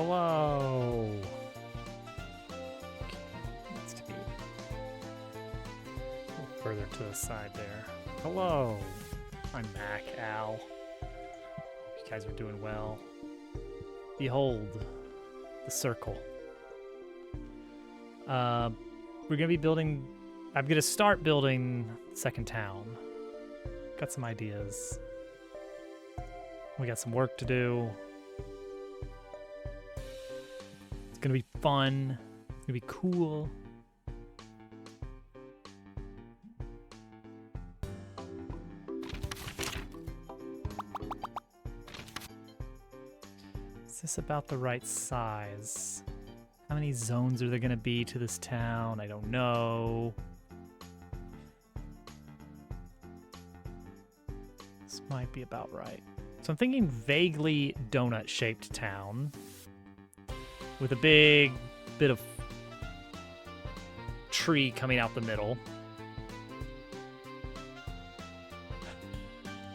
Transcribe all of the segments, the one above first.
Hello. Needs to be a little further to the side there. Hello. I'm Mac Al. Hope you guys are doing well. Behold, the circle. We're gonna be building. I'm gonna start building second town. Got some ideas. We got some work to do. It's gonna be fun. It's gonna be cool. Is this about the right size? How many zones are there gonna be to this town? I don't know. This might be about right. So I'm thinking vaguely donut-shaped town with a big bit of tree coming out the middle.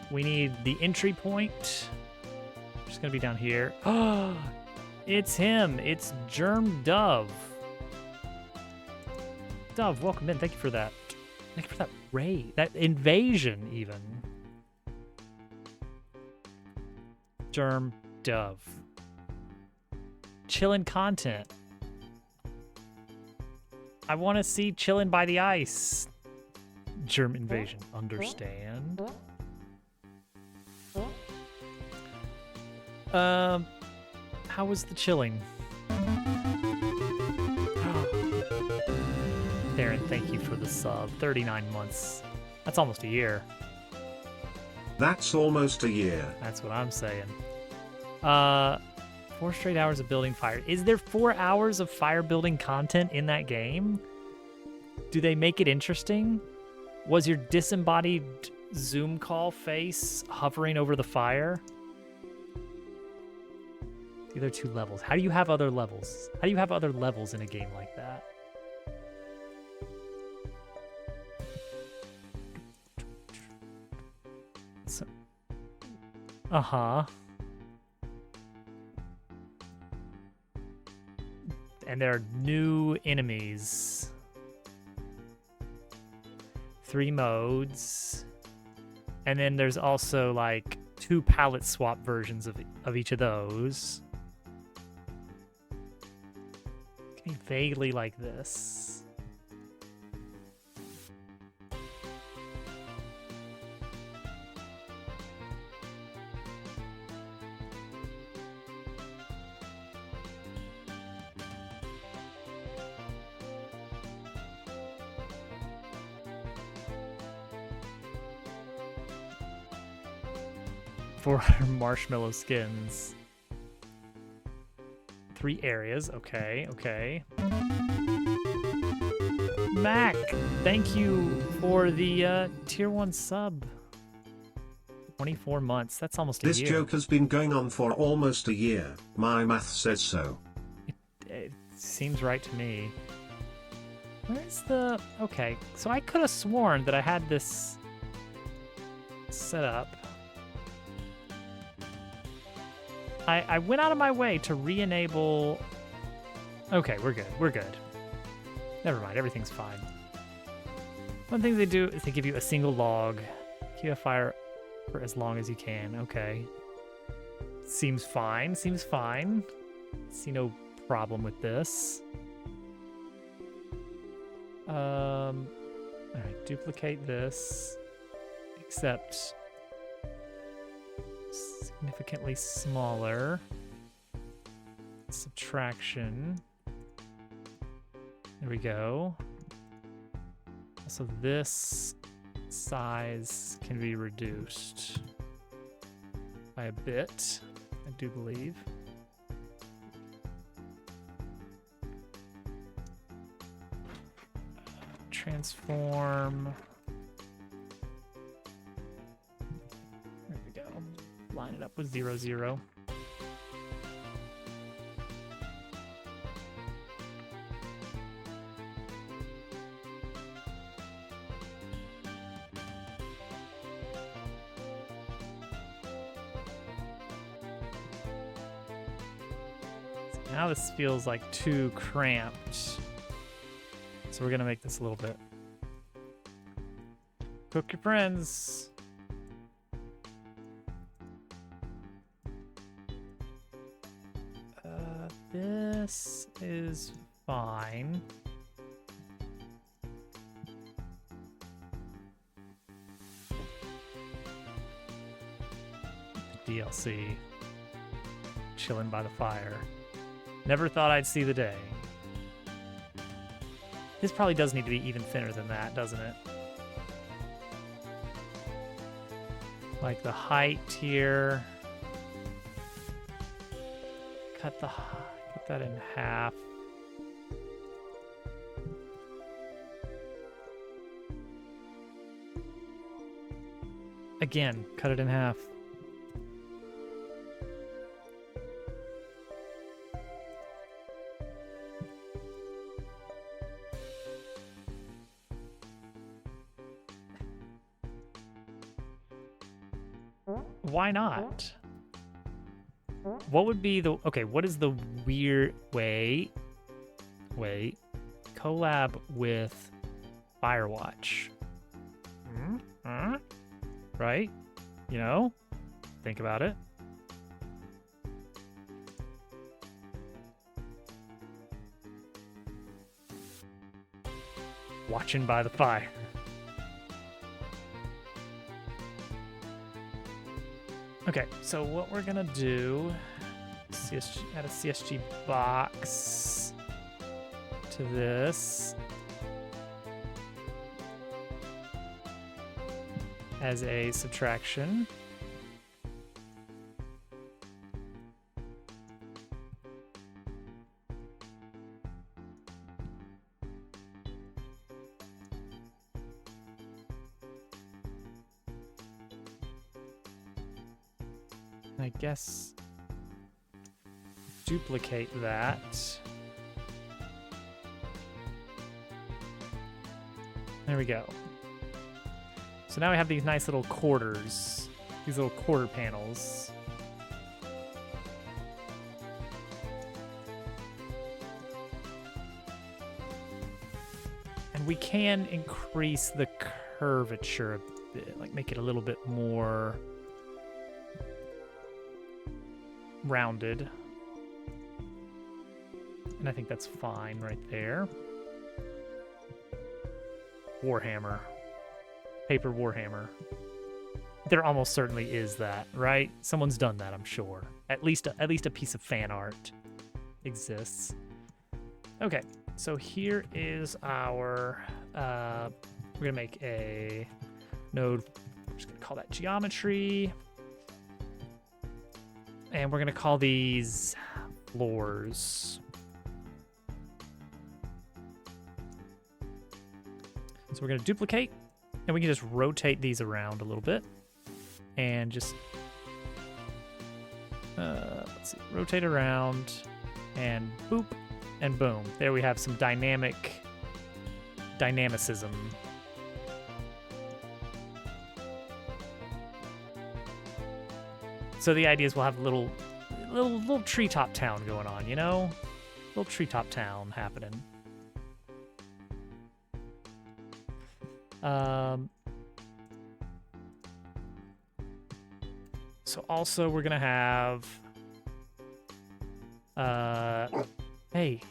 We need the entry point. Just gonna be down here. Oh, it's him. It's Germ Dove. Dove, welcome in. Thank you for that. Thank you for that raid, that invasion, even. Germ Dove. Chillin' content. I want to see chillin' by the ice. Germ invasion. Understand. How was the chilling? Darren, thank you for the sub. 39 months. That's almost a year. That's almost a year. That's what I'm saying. 4 straight hours of building fire. Is there 4 hours of fire building content in that game? Do they make it interesting? Was your disembodied Zoom call face hovering over the fire? The other 2 levels. How do you have other levels? How do you have other levels in a game like that? So, and there are new enemies. 3 modes. And then there's also like 2 palette swap versions of each of those. Can be vaguely like this. For marshmallow skins. 3 areas. Okay, okay. Mac, thank you for the tier 1 sub. 24 months. That's almost a year. This joke has been going on for almost a year. My math says so. It seems right to me. Where's the... Okay, so I could have sworn that I had this set up. I went out of my way to re-enable... Okay, we're good. We're good. Never mind, everything's fine. One thing they do is they give you a single log. Keep a fire for as long as you can. Okay. Seems fine. Seems fine. See no problem with this. Alright, duplicate this. Except... significantly smaller. Subtraction. There we go. So this size can be reduced by a bit, I do believe. Transform. There we go. Line it up with 0, 0. Now this feels like too cramped. So we're gonna make this a little bit. Cook your friends. This is fine. DLC. Chilling by the fire. Never thought I'd see the day. This probably does need to be even thinner than that, doesn't it? Like the height here. Cut that in half. Again, cut it in half. Why not? What would be the... Okay, what is the weird... Wait. Collab with Firewatch. Right? You know? Think about it. Watching by the fire. Okay, so what we're gonna do, add a CSG box to this as a subtraction. I guess duplicate that. There we go. So now we have these nice little quarters, these little quarter panels. And we can increase the curvature a bit, like make it a little bit more rounded. And I think that's fine right there. Warhammer. Paper Warhammer. There almost certainly is that, right? Someone's done that, I'm sure. At least a piece of fan art exists. Okay, so here is our we're gonna make a node. I'm just gonna call that geometry. And we're gonna call these floors. So we're gonna duplicate, and we can just rotate these around a little bit. And just, let's see, rotate around, and boop, and boom. There we have some dynamicism. So the idea is we'll have a little treetop town going on, you know? Little treetop town happening. So also we're gonna have, hey,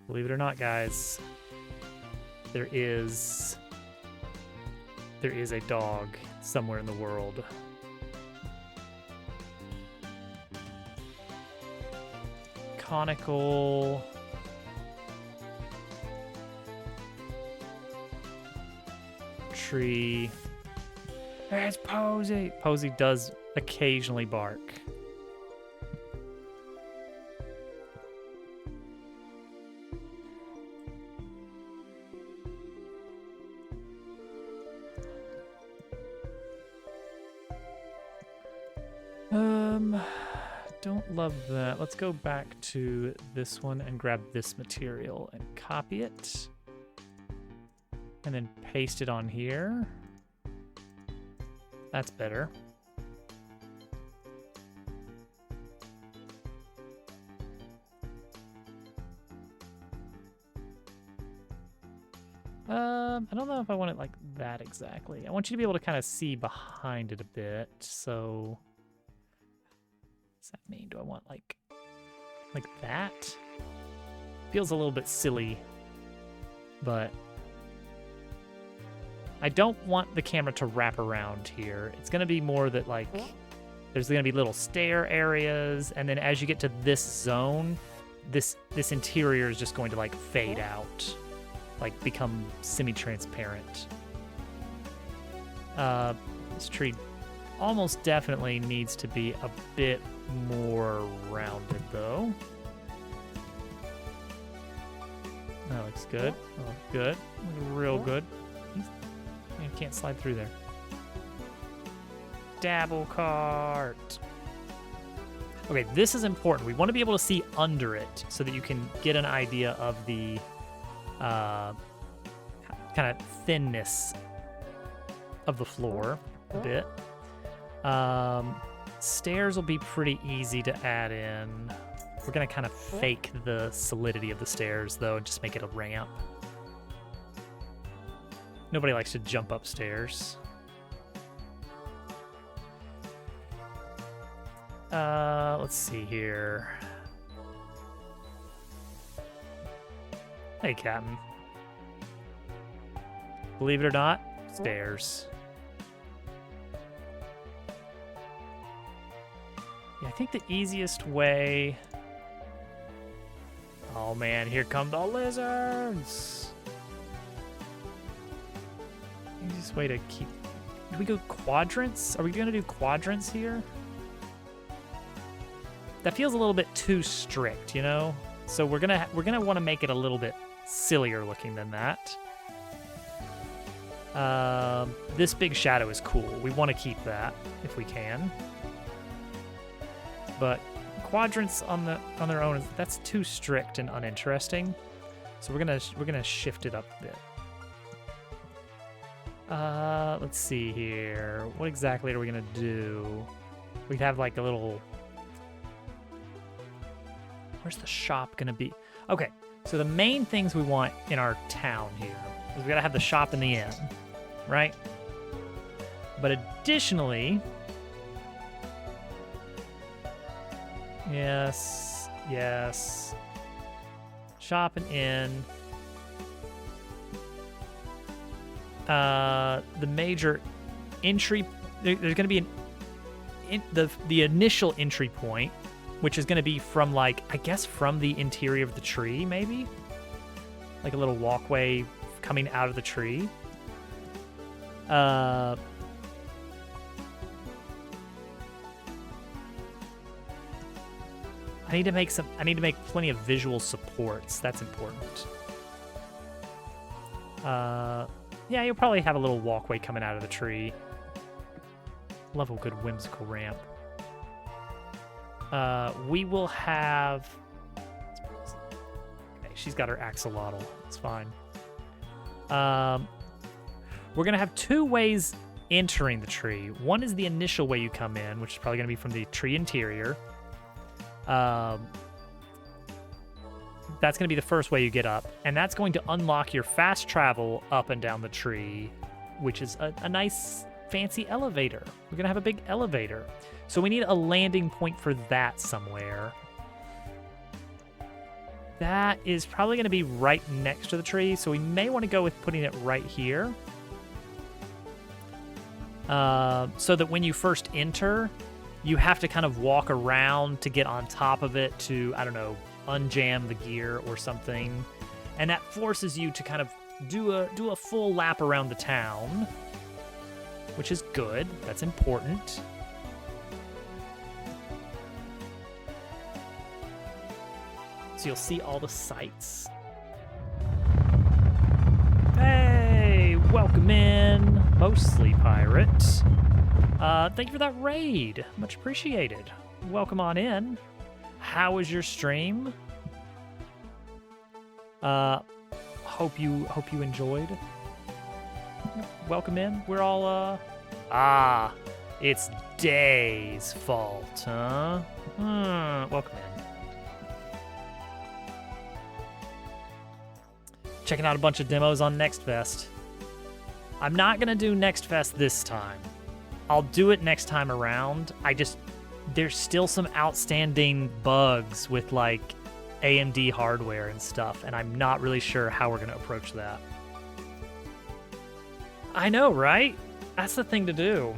believe it or not, guys, there is a dog somewhere in the world. Conical. Tree. There's Posey. Posey does occasionally bark. Don't love that. Let's go back to this one and grab this material and copy it. And then paste it on here. That's better. I don't know if I want it like that exactly. I want you to be able to kind of see behind it a bit. So, what does that mean? Do I want like that? Feels a little bit silly, but I don't want the camera to wrap around here. It's gonna be more that like there's gonna be little stair areas, and then as you get to this zone, this interior is just going to like fade out, like become semi-transparent. This tree almost definitely needs to be a bit more rounded though. That looks good. Oh, good. Real good. You can't slide through there. Dabble cart. Okay, this is important. We want to be able to see under it so that you can get an idea of the kind of thinness of the floor a bit. Stairs will be pretty easy to add in. We're going to kind of fake the solidity of the stairs, though, and just make it a ramp. Nobody likes to jump upstairs. Let's see here. Hey, Captain. Believe it or not, stairs. Yeah, I think the easiest way... Oh man, here come the lizards! Easiest way to keep... Do we go quadrants? Are we gonna do quadrants here? That feels a little bit too strict, you know? So we're gonna want to make it a little bit sillier looking than that. This big shadow is cool. We want to keep that if we can. But quadrants on their own, that's too strict and uninteresting. So we're gonna shift it up a bit. Let's see here. What exactly are we gonna do? We have like a little... Where's the shop gonna be? Okay, so the main things we want in our town here is we gotta have the shop and the inn, right? But additionally, yes, shop and inn. The major entry, there's gonna be the initial entry point, which is going to be from, like, I guess from the interior of the tree, maybe? Like a little walkway coming out of the tree. I need to make plenty of visual supports. That's important. Yeah, you'll probably have a little walkway coming out of the tree. Love a good whimsical ramp. We will have... Okay, she's got her axolotl. It's fine. We're going to have two ways entering the tree. One is the initial way you come in, which is probably going to be from the tree interior. That's going to be the first way you get up, and that's going to unlock your fast travel up and down the tree, which is a nice fancy elevator. We're going to have a big elevator. So we need a landing point for that somewhere. That is probably going to be right next to the tree, so we may want to go with putting it right here. So that when you first enter, you have to kind of walk around to get on top of it to, I don't know, unjam the gear or something. And that forces you to kind of do a full lap around the town, which is good. That's important. So you'll see all the sights. Hey, welcome in, Mostly Pirate. Thank you for that raid. Much appreciated. Welcome on in. How was your stream? Hope you enjoyed. Welcome in. We're all it's Day's fault, huh? Welcome in. checking out a bunch of demos on Next Fest. I'm not gonna do Next Fest this time. I'll do it next time around. There's still some outstanding bugs with like AMD hardware and stuff, and I'm not really sure how we're gonna approach that. I know, right? That's the thing to do.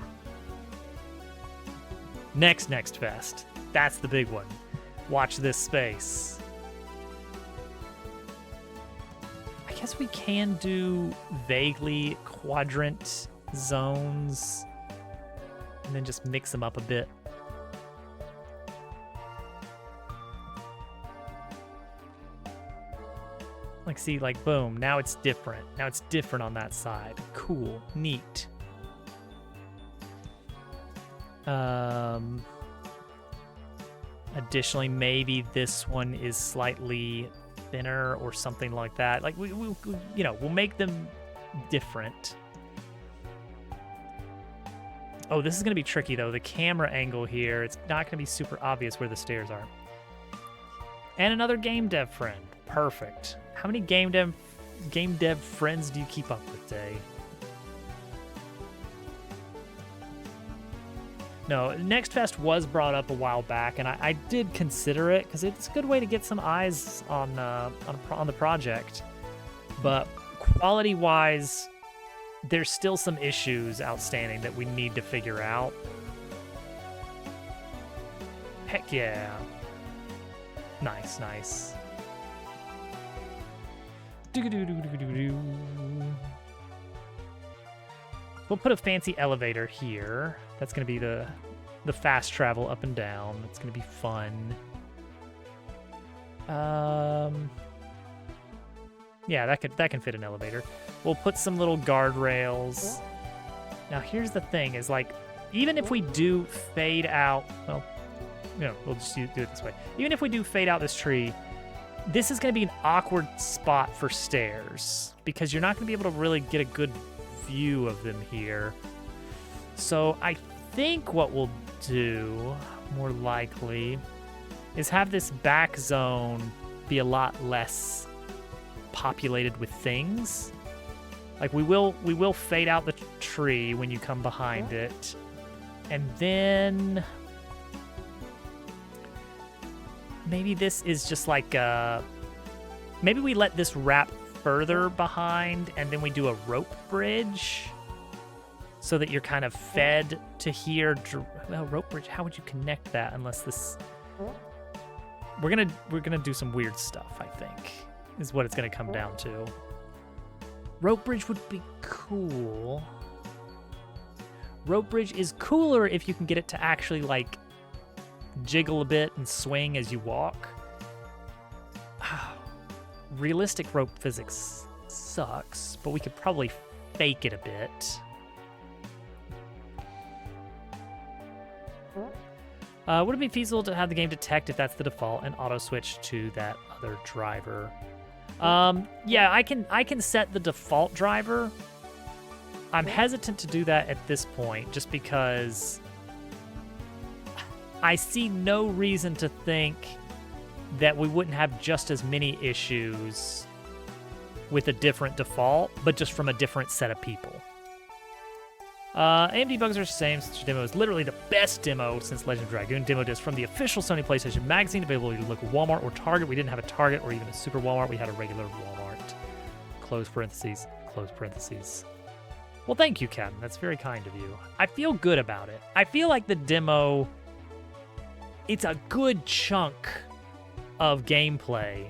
Next Fest. That's the big one. Watch this space. I guess we can do vaguely quadrant zones and then just mix them up a bit. Like, see, like, boom, now it's different. Now it's different on that side. Cool, neat. Additionally, maybe this one is slightly thinner or something like that. Like, we you know, we'll make them different. Oh, this is going to be tricky, though. The camera angle here, it's not going to be super obvious where the stairs are. And another game dev friend. Perfect. How many game dev friends do you keep up with, Day? No, Next Fest was brought up a while back, and I did consider it because it's a good way to get some eyes on the project. But quality-wise, there's still some issues outstanding that we need to figure out. Heck yeah. Nice, nice. We'll put a fancy elevator here. That's going to be the fast travel up and down. It's going to be fun. Yeah, that can fit an elevator. We'll put some little guardrails. Now, here's the thing: is like, even if we do fade out, well, no, we'll just do it this way. Even if we do fade out this tree, this is going to be an awkward spot for stairs because you're not going to be able to really get a good view of them here. So I think what we'll do, more likely, is have this back zone be a lot less populated with things. Like we will fade out the tree when you come behind it, and then maybe this is just like maybe we let this wrap further behind, and then we do a rope bridge so that you're kind of fed to here. Well, rope bridge, how would you connect that unless this... We're gonna do some weird stuff, I think, is what it's gonna come down to. Rope bridge would be cool. Rope bridge is cooler if you can get it to actually, like, jiggle a bit and swing as you walk. Realistic rope physics sucks, but we could probably fake it a bit. Would it be feasible to have the game detect if that's the default and auto switch to that other driver? Yeah, I can set the default driver. I'm hesitant to do that at this point just because I see no reason to think that we wouldn't have just as many issues with a different default, but just from a different set of people. AMD bugs are the same. Such a demo is literally the best demo since Legend of Dragoon. Demo disc from the official Sony PlayStation magazine, available at local Walmart or Target. We didn't have a Target or even a super Walmart. We had a regular Walmart. Close parentheses, close parentheses. Well, thank you, Captain. That's very kind of you. I feel good about it. I feel like the demo, it's a good chunk of gameplay.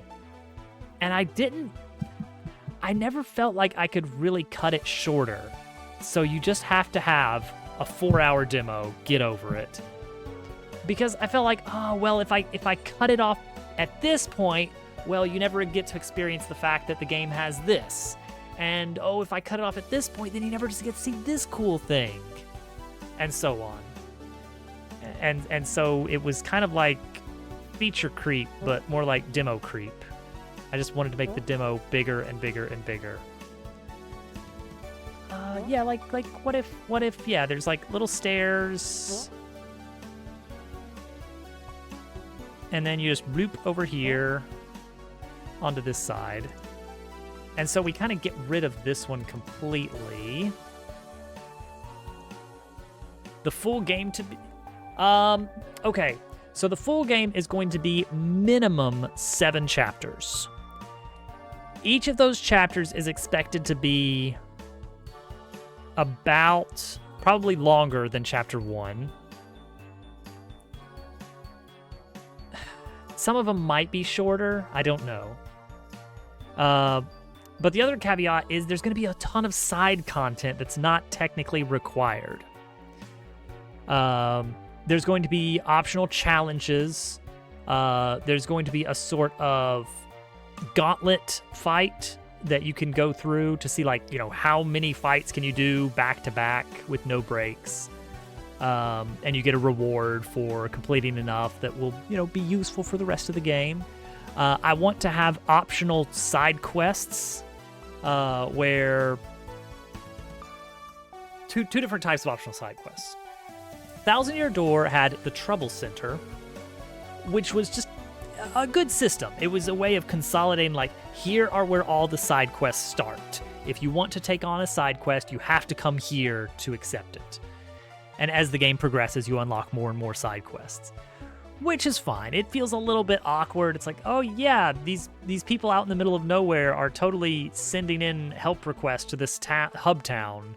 And I never felt like I could really cut it shorter. So you just have to have a 4-hour demo, get over it. Because I felt like, oh, well, if I cut it off at this point, well, you never get to experience the fact that the game has this. And, oh, if I cut it off at this point, then you never just get to see this cool thing. And so on. And so it was kind of like feature creep, but more like demo creep. I just wanted to make the demo bigger and bigger and bigger. Yeah, like what if, yeah, there's like little stairs. And then you just bloop over here onto this side. And so we kind of get rid of this one completely. The full game to be... okay. So the full game is going to be minimum 7 chapters. Each of those chapters is expected to be about... probably longer than chapter 1. Some of them might be shorter. I don't know. But the other caveat is there's going to be a ton of side content that's not technically required. There's going to be optional challenges. There's going to be a sort of gauntlet fight that you can go through to see, like, you know, how many fights can you do back to back with no breaks. And you get a reward for completing enough that will, you know, be useful for the rest of the game. I want to have optional side quests where two different types of optional side quests. Thousand Year Door had the Trouble Center, which was just a good system. It was a way of consolidating, like, here are where all the side quests start. If you want to take on a side quest, you have to come here to accept it. And as the game progresses, you unlock more and more side quests, which is fine. It feels a little bit awkward. It's like, oh yeah, these people out in the middle of nowhere are totally sending in help requests to this hub town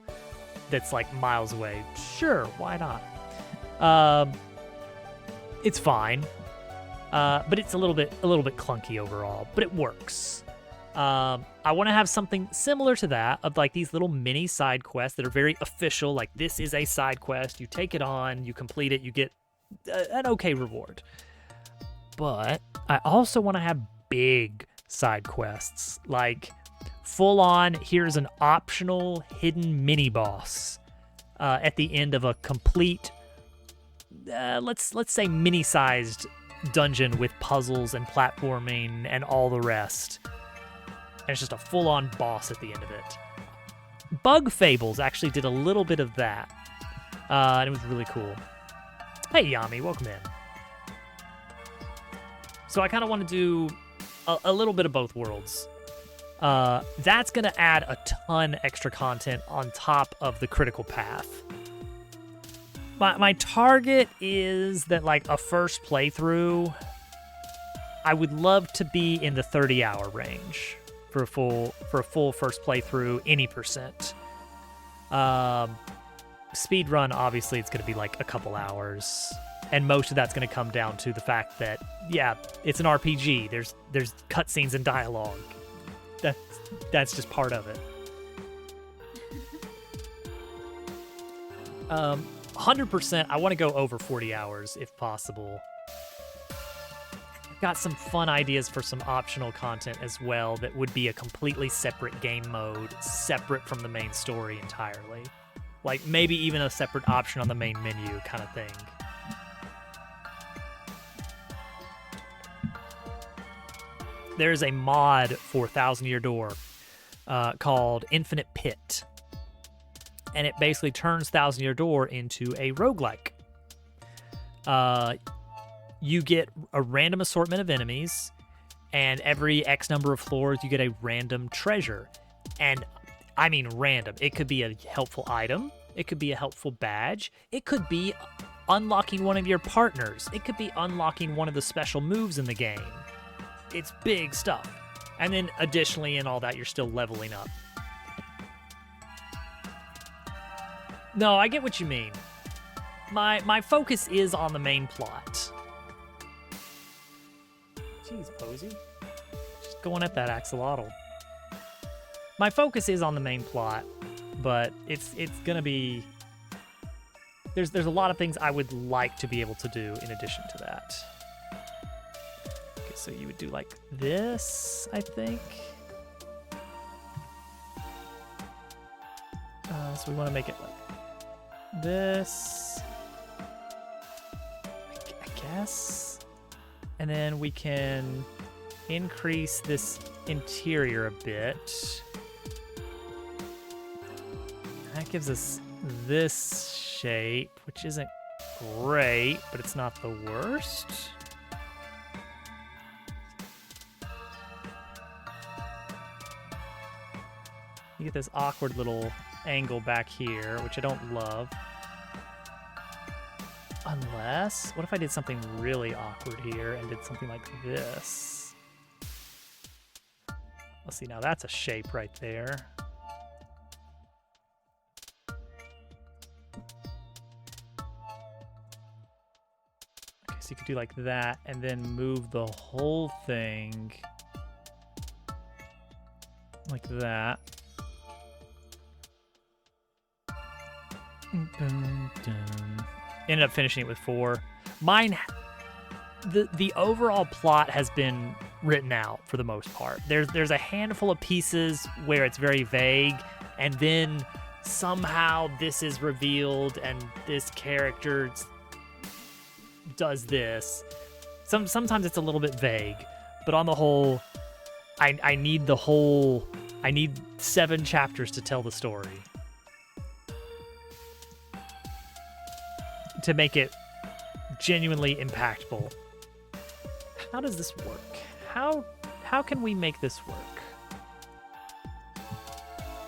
that's like miles away. Sure, why not? It's fine. But it's a little bit clunky overall, but it works. I want to have something similar to that, of like these little mini side quests that are very official. Like, this is a side quest. You take it on, you complete it, you get an okay reward. But I also want to have big side quests, like full on, here's an optional hidden mini boss at the end of a complete, let's say mini-sized dungeon with puzzles and platforming and all the rest. And it's just a full-on boss at the end of it. Bug Fables actually did a little bit of that, and it was really cool. Hey, Yami, welcome in. So I kind of want to do a little bit of both worlds. That's going to add a ton extra content on top of the critical path. My target is that, like, a first playthrough, I would love to be in the 30-hour range for a full first playthrough, any percent. Speed run, obviously, it's going to be like a couple hours, and most of that's going to come down to the fact that, yeah, it's an RPG. There's cutscenes and dialogue. That's just part of it. 100%, I want to go over 40 hours if possible. I've got some fun ideas for some optional content as well that would be a completely separate game mode, separate from the main story entirely. Like, maybe even a separate option on the main menu kind of thing. There's a mod for Thousand Year Door called Infinite Pit. And it basically turns Thousand Year Door into a roguelike. You get a random assortment of enemies, and every X number of floors, you get a random treasure. And I mean random. It could be a helpful item. It could be a helpful badge. It could be unlocking one of your partners. It could be unlocking one of the special moves in the game. It's big stuff. And then additionally in all that, you're still leveling up. No, I get what you mean. My focus is on the main plot. Jeez, Posey. Just going at that axolotl. My focus is on the main plot, but it's gonna be... There's a lot of things I would like to be able to do in addition to that. Okay, so you would do like this, I think. So we want to make it like this, I guess. And then we can increase this interior a bit. That gives us this shape, which isn't great, but it's not the worst. You get this awkward little angle back here, which I don't love. Unless, what if I did something really awkward here and did something like this? Let's see, now that's a shape right there. Okay, so you could do like that and then move the whole thing like that. Ended up finishing it with 4. Mine, the overall plot has been written out for the most part. There's a handful of pieces where it's very vague, and then somehow this is revealed and this character does this. Sometimes it's a little bit vague, but on the whole, I need the whole. I need 7 chapters to tell the story. To make it genuinely impactful. How does this work? How can we make this work?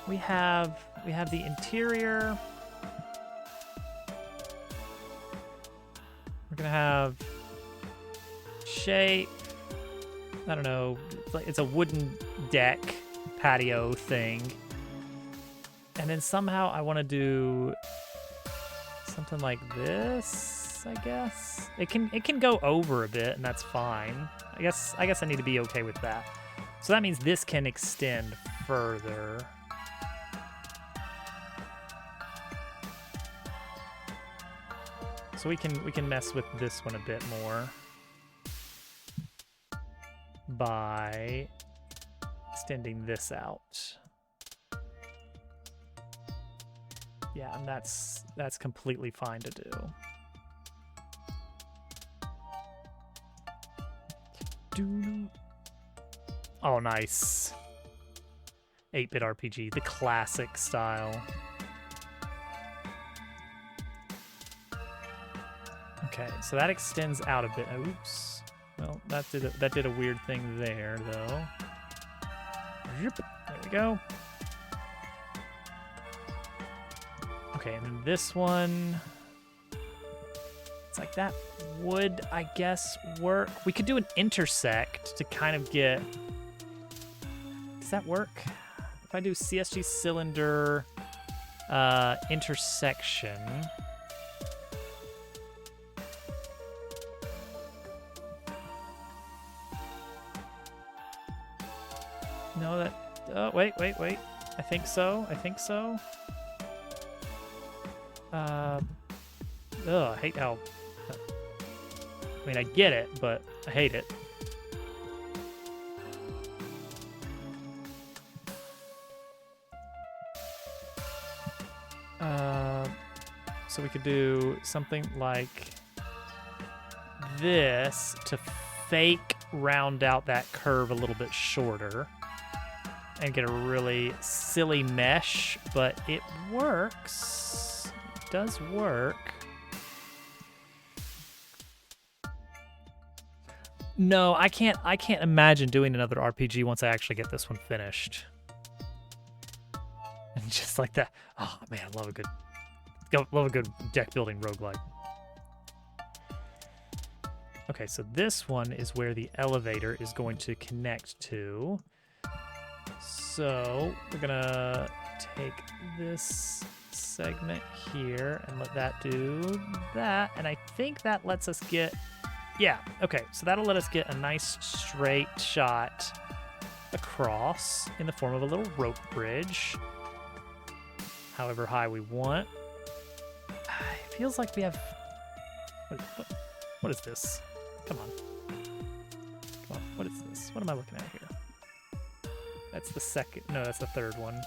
We have the interior. We're gonna have shape. I don't know. It's a wooden deck patio thing. And then somehow I want to do something like this, I guess. It can go over a bit, and that's fine. I guess I need to be okay with that. So that means this can extend further. So we can mess with this one a bit more by extending this out. Yeah, and that's completely fine to do. Oh, nice. 8-bit RPG, the classic style. Okay, so that extends out a bit. Oops. Well, that did a weird thing there, though. There we go. Okay, and then this one, it's like that would, I guess, work. We could do an intersect to kind of get, does that work? If I do CSG cylinder intersection. No, that, oh, wait. I think so. I hate how, I mean, I get it, but I hate it. So we could do something like this to fake round out that curve a little bit shorter and get a really silly mesh, but it works. It does work. No, I can't imagine doing another RPG once I actually get this one finished. And just like that. Oh man, I love a good deck building roguelike. Okay, so this one is where the elevator is going to connect to. So we're gonna take this segment here and let that do that. And I think that lets us get, yeah, okay. So that'll let us get a nice straight shot across in the form of a little rope bridge. However high we want. It feels like we have, what is this? Come on, what is this? What am I looking at here? That's the second, no, that's the third one.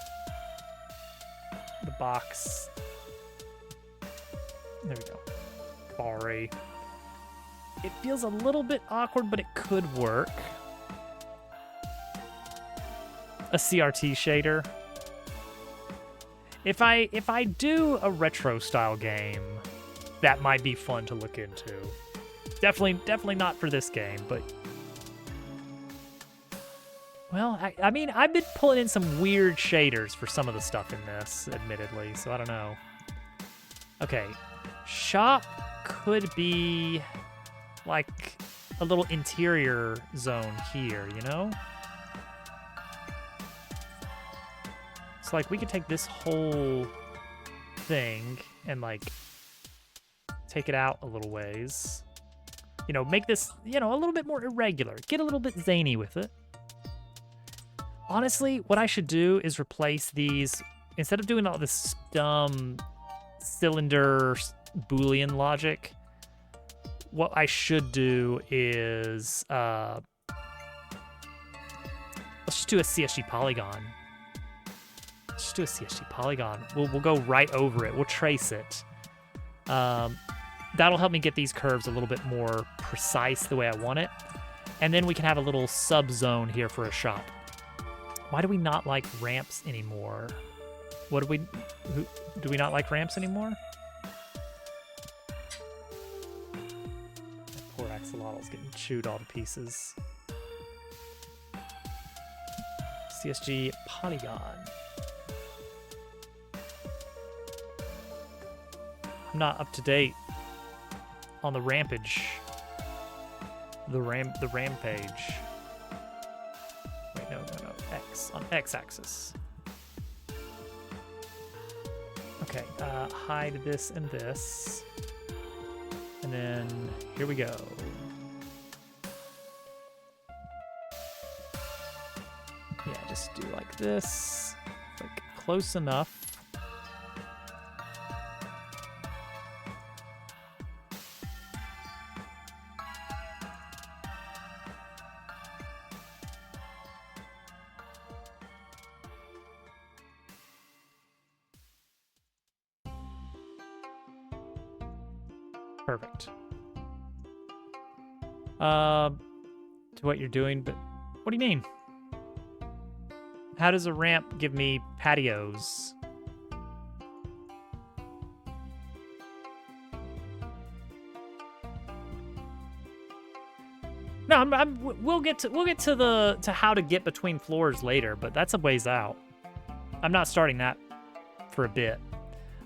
The box. There we go. Sorry. It feels a little bit awkward, but it could work. A CRT shader. If I do a retro style game, that might be fun to look into. Definitely not for this game, but Well, I mean, I've been pulling in some weird shaders for some of the stuff in this, admittedly, so I don't know. Okay, shop could be like a little interior zone here, you know? So like we could take this whole thing and like take it out a little ways. You know, make this, you know, a little bit more irregular. Get a little bit zany with it. Honestly, what I should do is replace these, instead of doing all this dumb cylinder Boolean logic, what I should do is, let's just do a CSG polygon. Let's just do a CSG polygon. We'll go right over it. We'll trace it. That'll help me get these curves a little bit more precise the way I want it. And then we can have a little sub-zone here for a shop. Why do we not like ramps anymore? Do we not like ramps anymore? That poor axolotl's getting chewed all to pieces. CSG polygon. I'm not up to date on the rampage. The rampage. Wait, no. X on X-axis. Okay, hide this and this. And then here we go. Yeah, just do like this. Like close enough. Perfect. To what you're doing, but what do you mean? How does a ramp give me patios? No, we'll get to how to get between floors later, but that's a ways out. I'm not starting that for a bit.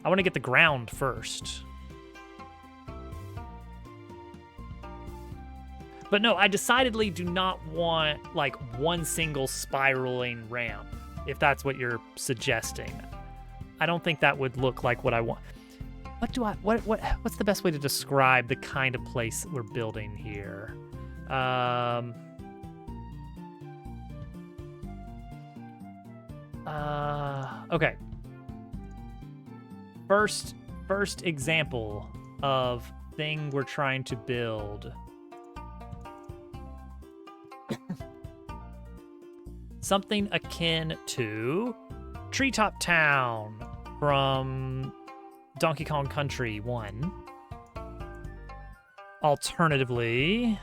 I want to get the ground first. But no, I decidedly do not want like one single spiraling ramp, if that's what you're suggesting. I don't think that would look like what I want. What's the best way to describe the kind of place we're building here? Okay. First example of thing we're trying to build. Something akin to Treetop Town from Donkey Kong Country 1. Alternatively,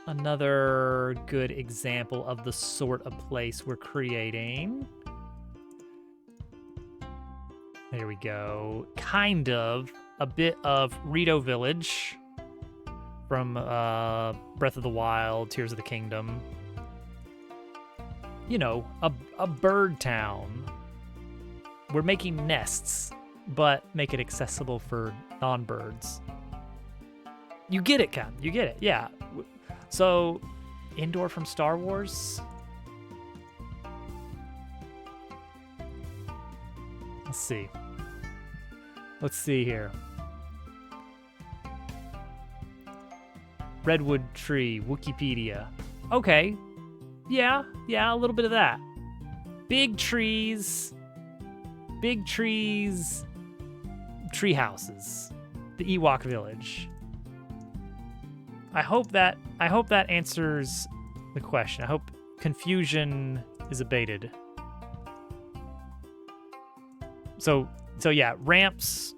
another good example of the sort of place we're creating. There we go. Kind of a bit of Rito Village from Breath of the Wild, Tears of the Kingdom. You know, a bird town. We're making nests, but make it accessible for non-birds. You get it, Ken. You get it, yeah. So, Endor from Star Wars? Let's see. Let's see here. Redwood tree, Wikipedia. Okay. Yeah, a little bit of that. Big trees, tree houses. The Ewok village. I hope that answers the question. I hope confusion is abated. So yeah, ramps.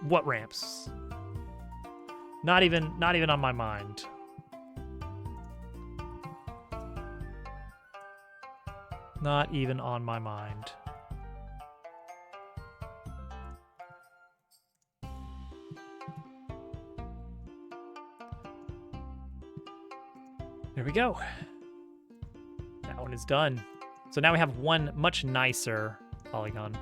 What ramps? Not even on my mind. Not even on my mind. There we go. That one is done. So now we have one much nicer polygon.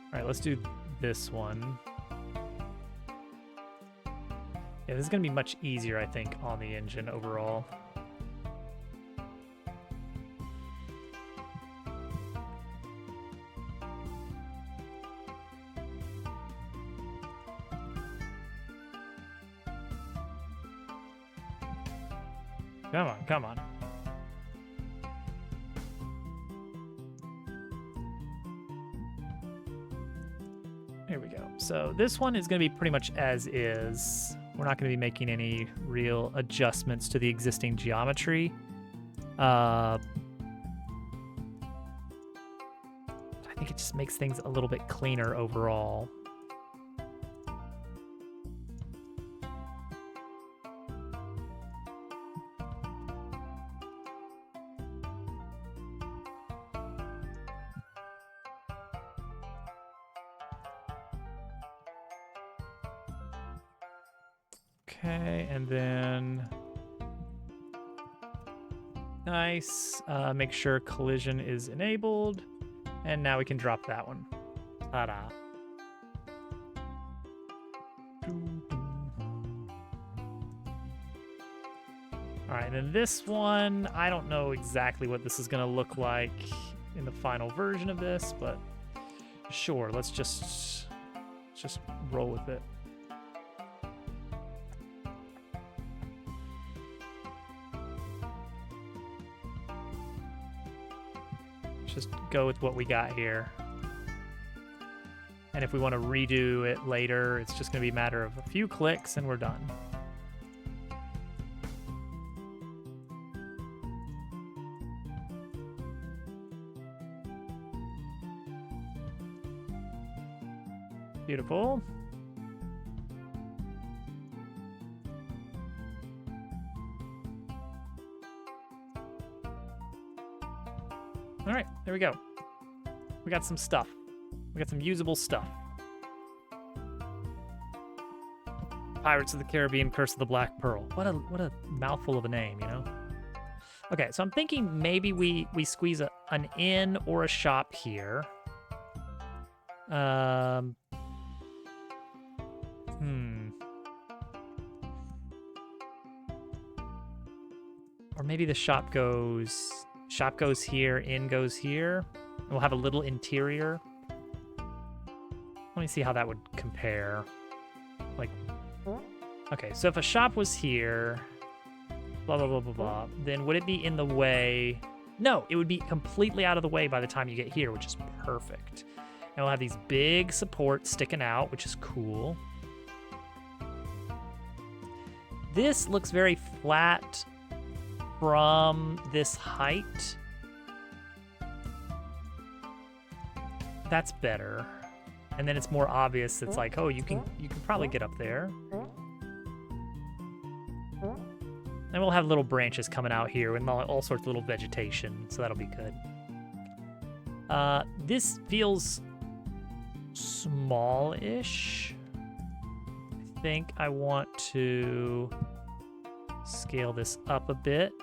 All right, let's do this one. Yeah, this is going to be much easier, I think, on the engine overall. Come on, come on. Here we go. So this one is going to be pretty much as is. We're not going to be making any real adjustments to the existing geometry. I think it just makes things a little bit cleaner overall. Okay, and then nice. Make sure collision is enabled, and now we can drop that one. Ta-da. All right, and then this one, I don't know exactly what this is going to look like in the final version of this, but sure, let's just roll with it. Just go with what we got here. And if we want to redo it later, it's just going to be a matter of a few clicks and we're done. Beautiful. All right, there we go. We got some stuff. We got some usable stuff. Pirates of the Caribbean, Curse of the Black Pearl. What a mouthful of a name, you know? Okay, so I'm thinking maybe we squeeze an inn or a shop here. Or maybe the shop goes here, inn goes here. And we'll have a little interior. Let me see how that would compare. Like, okay, so if a shop was here, blah, blah, blah, blah, blah, then would it be in the way? No, it would be completely out of the way by the time you get here, which is perfect. And we'll have these big supports sticking out, which is cool. This looks very flat from this height. That's better. And then it's more obvious. It's like, oh, you can probably get up there. And we'll have little branches coming out here and all sorts of little vegetation, so that'll be good. This feels small-ish. I think I want to scale this up a bit.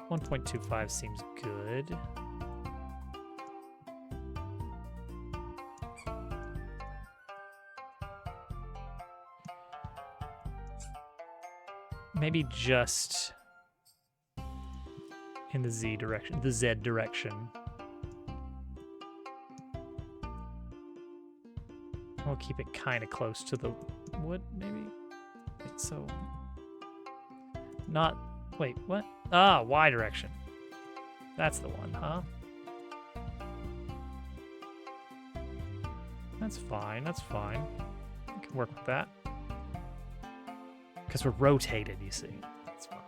1.25 seems good. Maybe just in the Z direction, the Z direction. We'll keep it kind of close to the wood, maybe. So, not, wait, what? Ah, Y direction. That's the one, huh? That's fine, that's fine. We can work with that. Because we're rotated, you see. That's fine.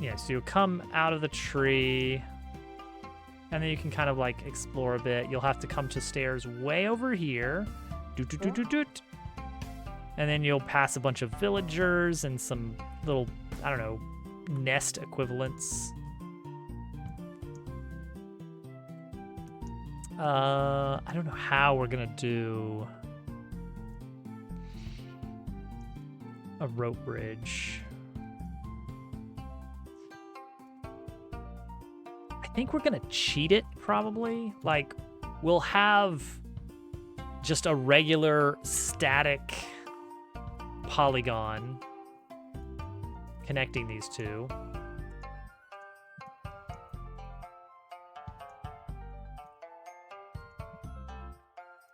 Yeah, so you come out of the tree, and then you can kind of like explore a bit. You'll have to come to stairs way over here. Doot. And then you'll pass a bunch of villagers and some little, I don't know, nest equivalents. I don't know how we're gonna do a rope bridge. I think we're gonna cheat it, probably. Like, we'll have just a regular static polygon connecting these two.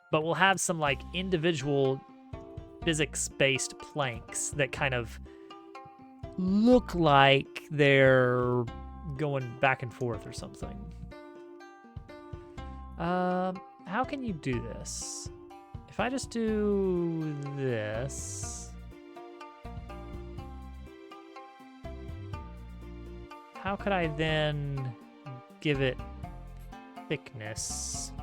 But we'll have some like individual physics-based planks that kind of look like they're going back and forth or something. How can you do this? If I just do this, how could I then give it thickness?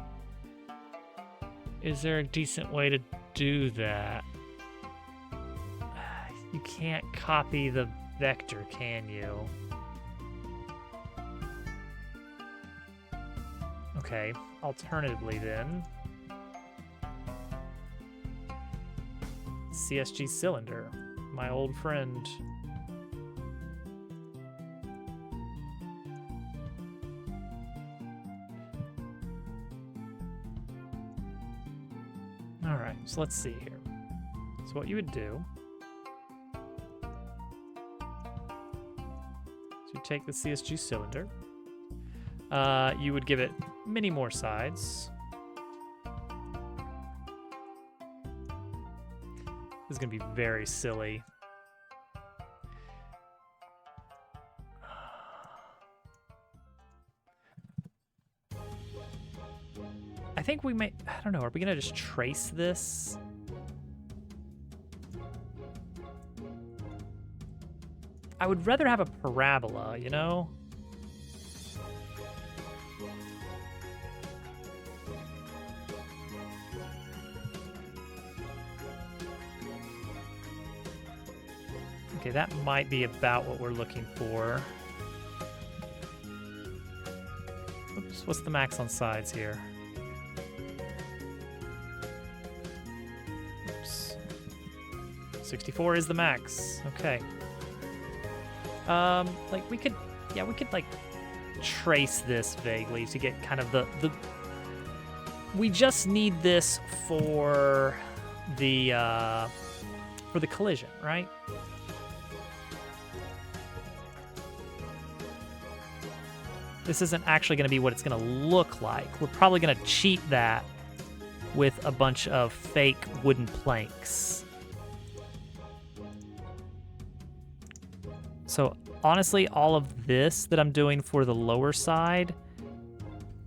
Is there a decent way to do that? You can't copy the vector, can you? Okay, alternatively then, CSG cylinder, my old friend. All right, so let's see here. So what you would do, so you take the CSG cylinder, you would give it many more sides. This is gonna be very silly. I think we may, I don't know, are we gonna just trace this? I would rather have a parabola, you know? Okay, that might be about what we're looking for. Oops, what's the max on sides here? Oops. 64 is the max. Okay. Like we could like trace this vaguely to get kind of the we just need this for the collision, right? This isn't actually going to be what it's going to look like. We're probably going to cheat that with a bunch of fake wooden planks. So honestly, all of this that I'm doing for the lower side,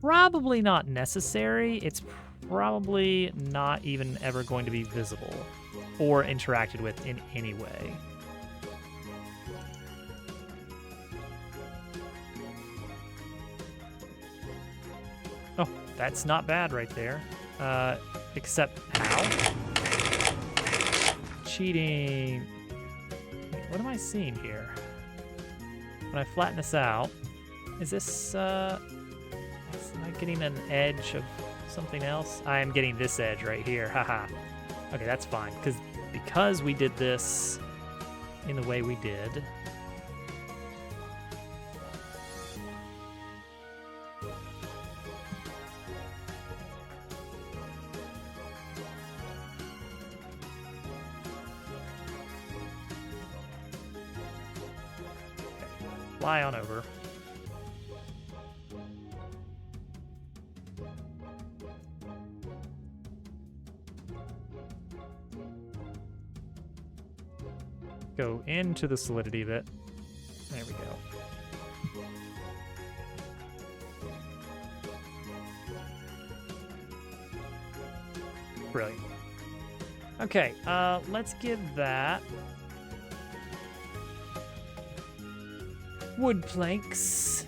probably not necessary. It's probably not even ever going to be visible or interacted with in any way. Oh, that's not bad right there. Except, ow. Cheating. Wait, what am I seeing here? When I flatten this out, is this, am I getting an edge of something else? I am getting this edge right here, haha. Okay, that's fine, because we did this in the way we did. Fly on over. Go into the solidity bit. There we go. Brilliant. Okay, let's give that wood planks.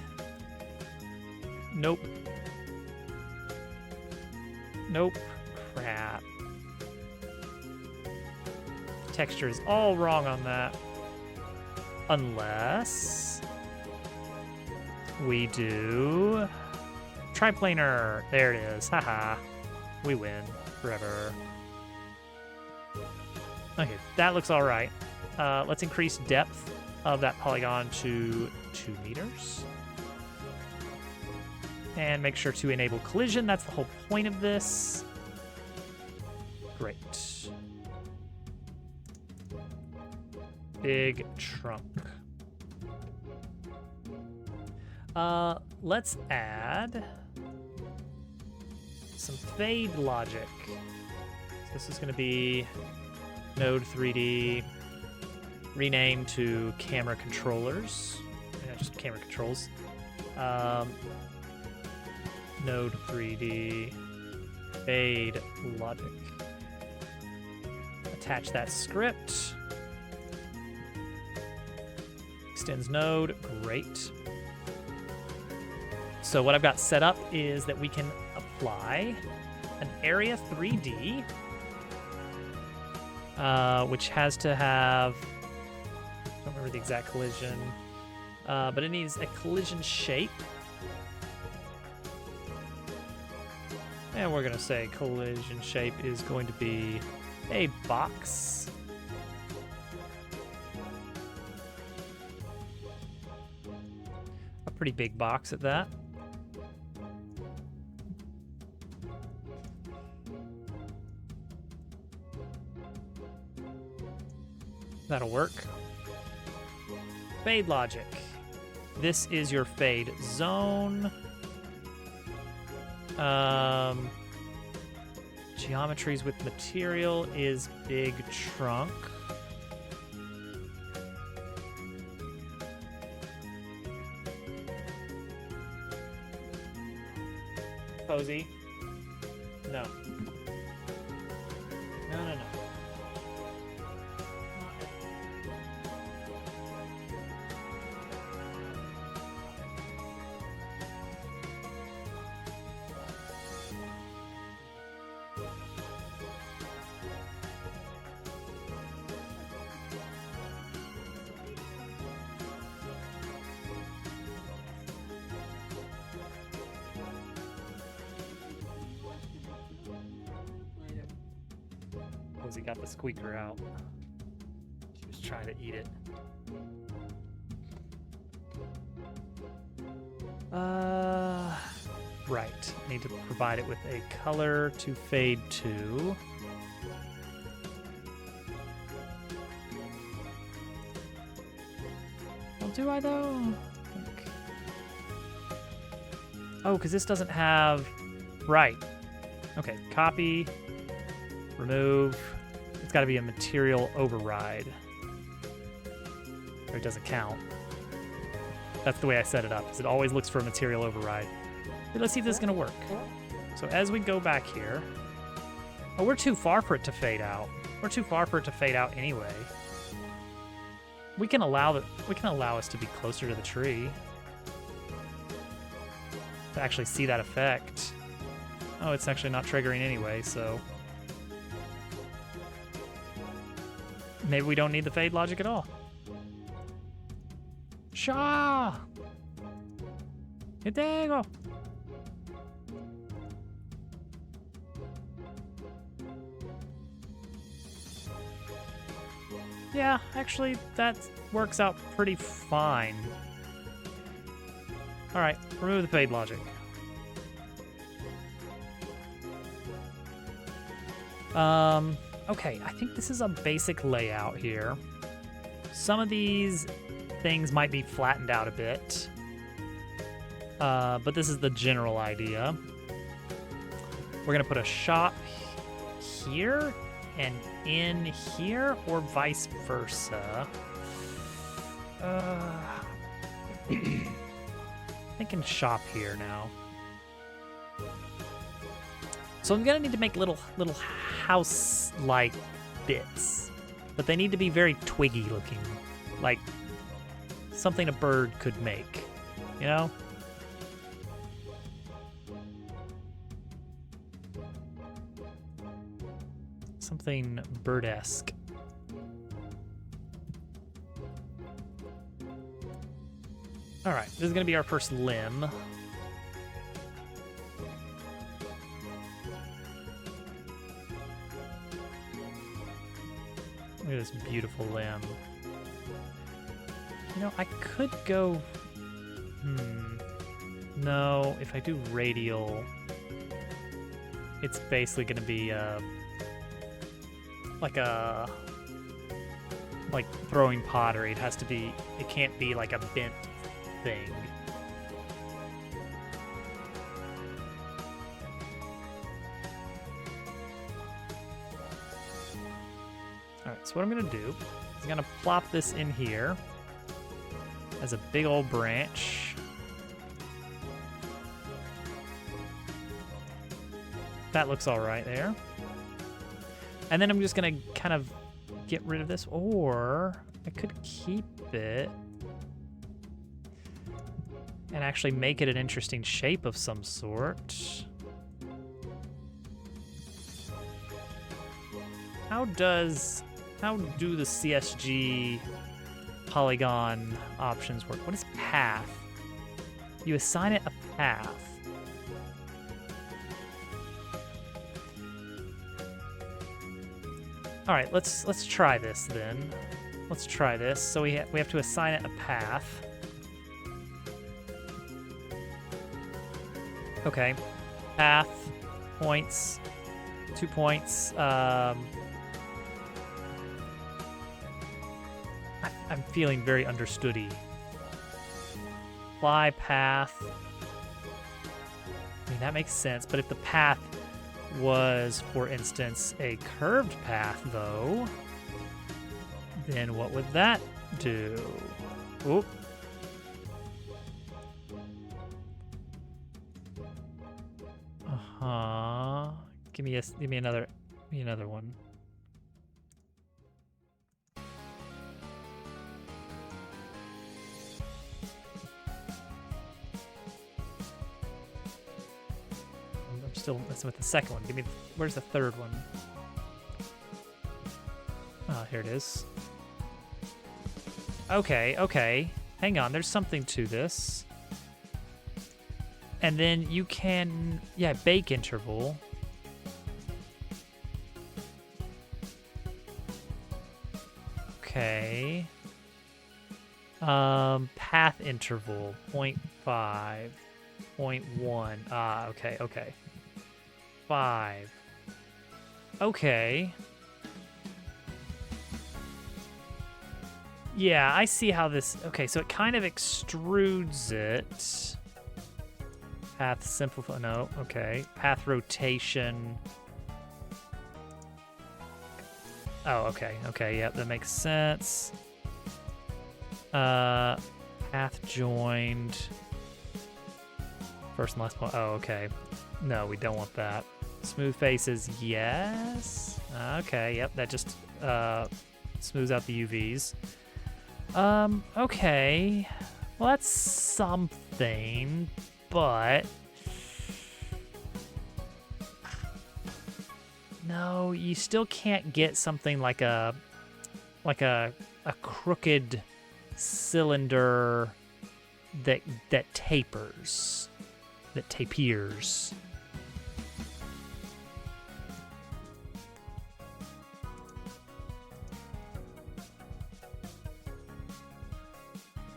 Nope. Nope. Crap. Texture is all wrong on that. Unless we do triplanar. There it is. Haha. We win forever. Okay, that looks all right. Let's increase depth of that polygon to 2 meters. And make sure to enable collision. That's the whole point of this. Great. Big trunk. Let's add some fade logic. So this is going to be Node 3D, rename to camera controllers. Yeah, just camera controls. Node 3D, fade logic. Attach that script. Extends node, great. So what I've got set up is that we can apply an area 3D, which has to have, I don't remember the exact collision, but it needs a collision shape. And we're gonna say collision shape is going to be a box. A pretty big box at that. That'll work. Fade logic. This is your fade zone. Geometries with material is big trunk. Posey. No. No. He got the squeaker out. She was trying to eat it. Right. Need to provide it with a color to fade to. Well, do I though? Oh, because this doesn't have. Right. Okay. Copy. Remove. It's got to be a material override. Or it doesn't count. That's the way I set it up, is it always looks for a material override. But let's see if this is going to work. So as we go back here... Oh, we're too far for it to fade out. We're too far for it to fade out anyway. We can allow us to be closer to the tree. To actually see that effect. Oh, it's actually not triggering anyway, so... Maybe we don't need the fade logic at all. Shaw! Hitego! Yeah, actually, that works out pretty fine. Alright, remove the fade logic. Okay, I think this is a basic layout here. Some of these things might be flattened out a bit. But this is the general idea. We're gonna put a shop here and in here, or vice versa. Thinking shop here now. So I'm gonna need to make little house-like bits, but they need to be very twiggy looking, like something a bird could make, you know? Something bird-esque. All right, this is gonna be our first limb. Look at this beautiful limb. You know, I could go... No, if I do radial, it's basically going to be like throwing pottery. It has to be, it can't be like a bent thing. All right, so what I'm going to do is I'm going to plop this in here as a big old branch. That looks all right there. And then I'm just gonna kind of get rid of this, or I could keep it and actually make it an interesting shape of some sort. How do the CSG polygon options work? What is path? You assign it a path. All right, let's try this then. Let's try this. So we have to assign it a path. Okay, path, points, 2 points. I'm feeling very understoody. Fly path. I mean, that makes sense, but if the path was, for instance, a curved path, though, then what would that do? Oop. Uh-huh. Give me another one. Still messing with the second one. Where's the third one? Oh, here it is. Okay. Hang on, there's something to this. And then you can, bake interval. Okay. Path interval, 0.5, 0.1. Ah, okay. 5. Okay. Yeah, I see how this... Okay, so it kind of extrudes it. Path simplify... No, okay. Path rotation. Oh, okay. Yep, that makes sense. Path joined. First and last point. Oh, okay. No, we don't want that. Smooth faces, yes. Okay, yep, that just smooths out the UVs. Okay. Well, that's something, but... No, you still can't get something like a crooked cylinder that tapers. That tapirs.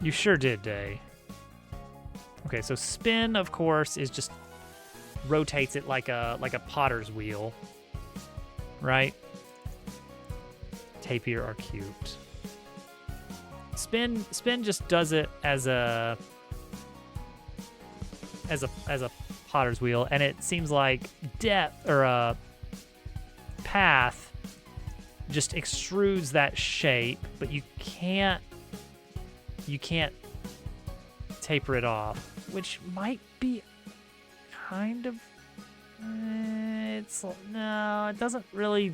You sure did, Day. Okay, so spin, of course, is just rotates it like a potter's wheel, right? Tapier are cute. Spin just does it as a potter's wheel, and it seems like depth or a path just extrudes that shape, but you can't taper it off, which might be kind of no, it doesn't really,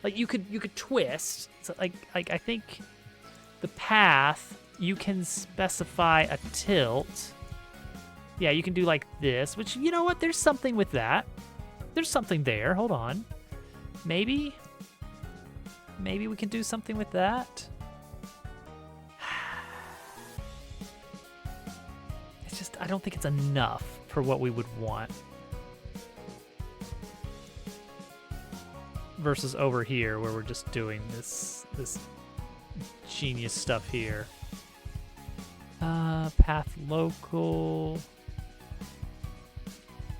like, you could twist. So like I think the path, you can specify a tilt. Yeah, you can do like this, which, you know what, there's something with that. There's something there. Hold on. Maybe we can do something with that. I don't think it's enough for what we would want. Versus over here where we're just doing this genius stuff here. Path local.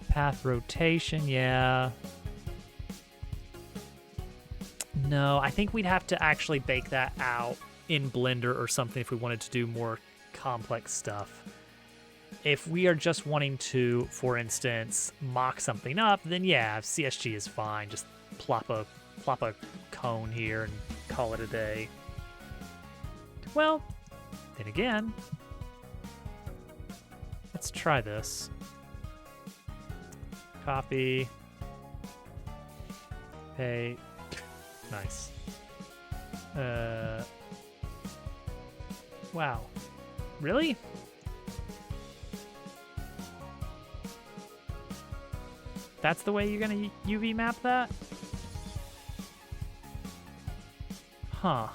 Path rotation, yeah. No, I think we'd have to actually bake that out in Blender or something if we wanted to do more complex stuff. If we are just wanting to, for instance, mock something up, then yeah, CSG is fine. Just plop a cone here and call it a day. Well, then again, let's try this. Copy. Pay. Nice. Wow. Really? That's the way you're gonna UV map that? Huh.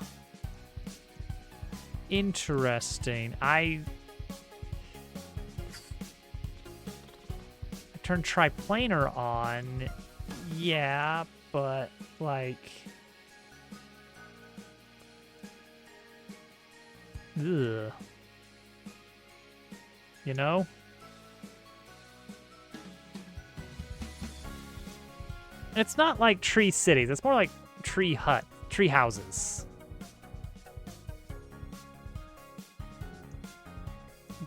Interesting. I turned triplanar on. Yeah, but like... Ugh. You know? It's not like tree cities. It's more like tree houses.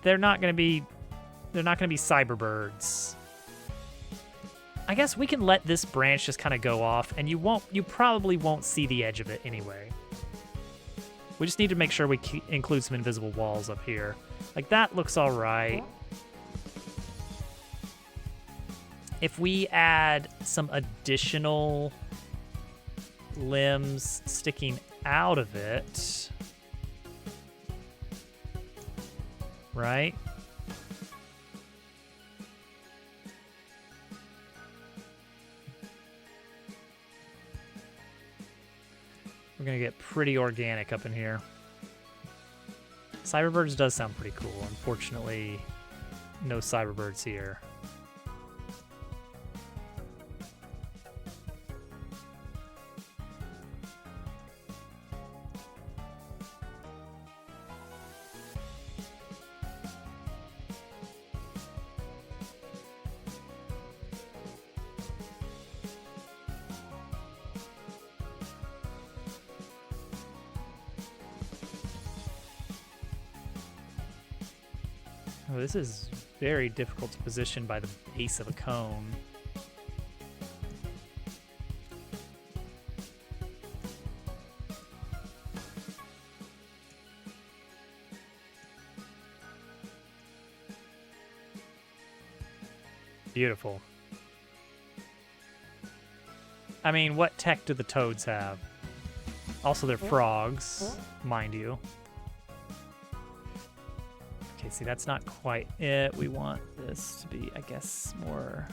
They're not gonna be cyberbirds. I guess we can let this branch just kind of go off, and you probably won't see the edge of it anyway. We just need to make sure we include some invisible walls up here. Like, that looks all right. If we add some additional limbs sticking out of it, right? We're gonna get pretty organic up in here. Cyberbirds does sound pretty cool. Unfortunately, no cyberbirds here. Oh, this is very difficult to position by the base of a cone. Beautiful. I mean, what tech do the toads have? Also, they're frogs, mind you. Okay, see, that's not quite it. We want this to be, I guess, more...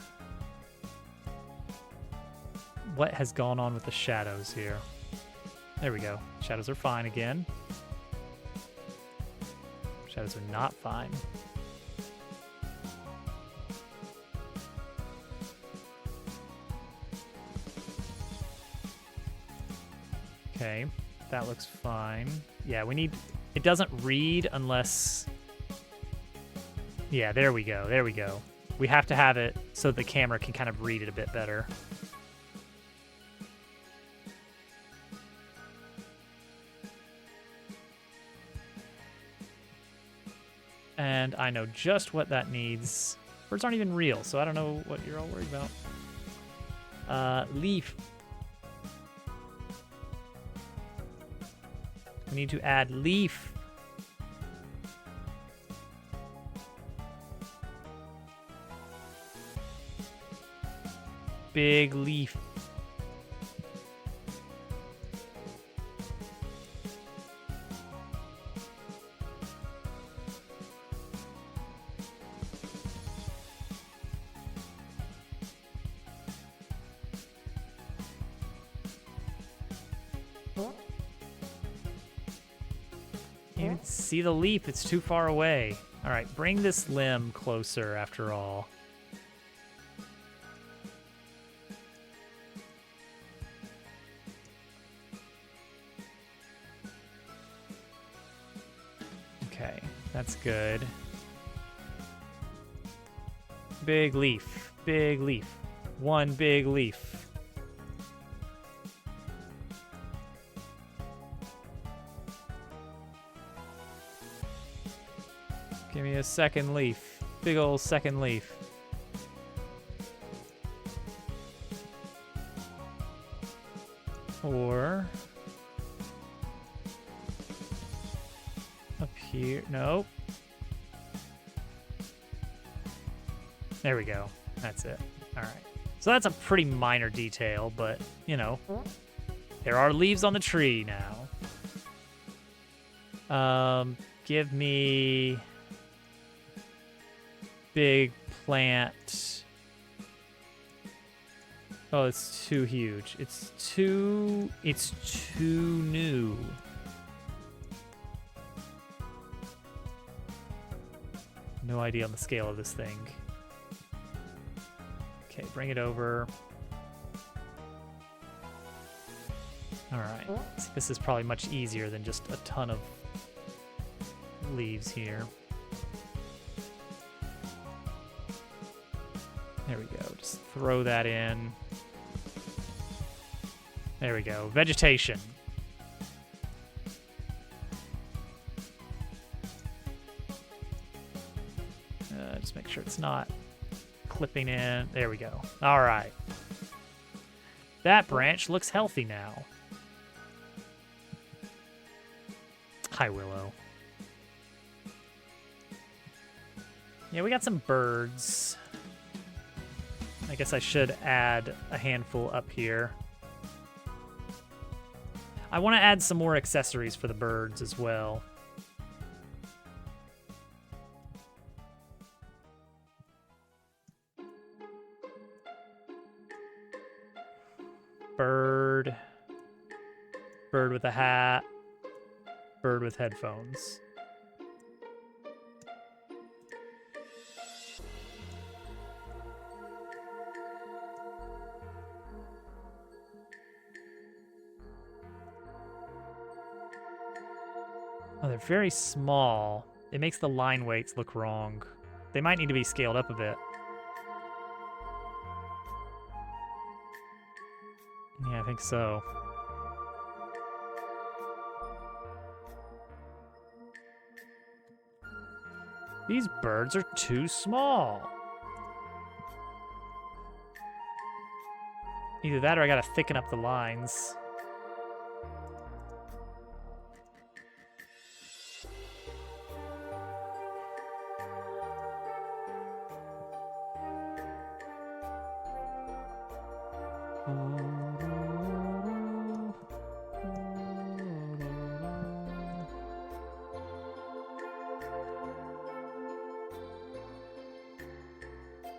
What has gone on with the shadows here? There we go. Shadows are fine again. Shadows are not fine. Okay, that looks fine. Yeah, we need... It doesn't read unless... Yeah, there we go, there we go. We have to have it so the camera can kind of read it a bit better. And I know just what that needs. Birds aren't even real, so I don't know what you're all worried about. Leaf. We need to add leaf. Big leaf. Can't even see the leaf. It's too far away. All right, bring this limb closer after all. Okay, that's good. Big leaf. Big leaf. One big leaf. Give me a second leaf. Big old second leaf. Or up here. Nope. There we go. That's it. All right. So that's a pretty minor detail, but, you know, there are leaves on the tree now. Give me big plant. Oh, it's too huge. It's too new. No idea on the scale of this thing. Okay, bring it over. All right. So this is probably much easier than just a ton of leaves here. There we go. Just throw that in. There we go. Vegetation. Just make sure it's not clipping in. There we go. All right. That branch looks healthy now. Hi, Willow. Yeah, we got some birds. I guess I should add a handful up here. I want to add some more accessories for the birds as well. Bird. Bird with a hat. Bird with headphones. Oh, they're very small. It makes the line weights look wrong. They might need to be scaled up a bit. Yeah, I think so. These birds are too small. Either that or I gotta thicken up the lines.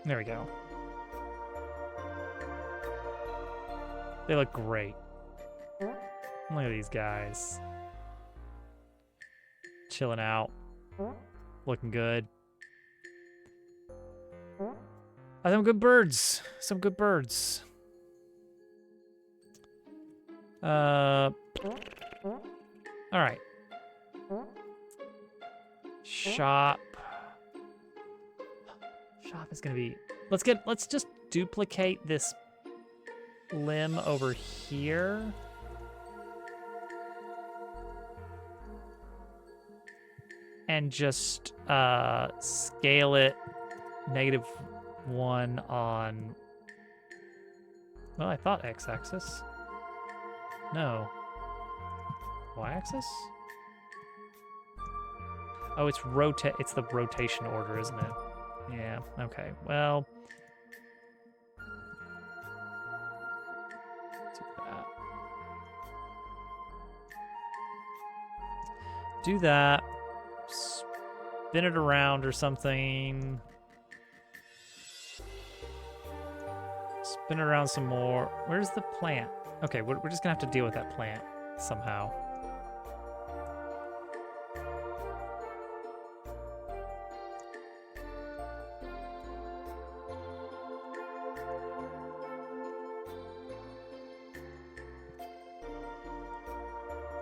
There we go. They look great. Look at these guys. Chilling out. Looking good. Some good birds. Some good birds. All right. Shop. Shop is gonna be. Let's just duplicate this limb over here. And just scale it -1 on. Well, I thought x-axis. No. Y-axis? Oh, it's the rotation order, isn't it? Yeah, okay. Well, let's do that. Do that. Spin it around or something. Spin it around some more. Where's the plant? Okay, we're just gonna have to deal with that plant somehow.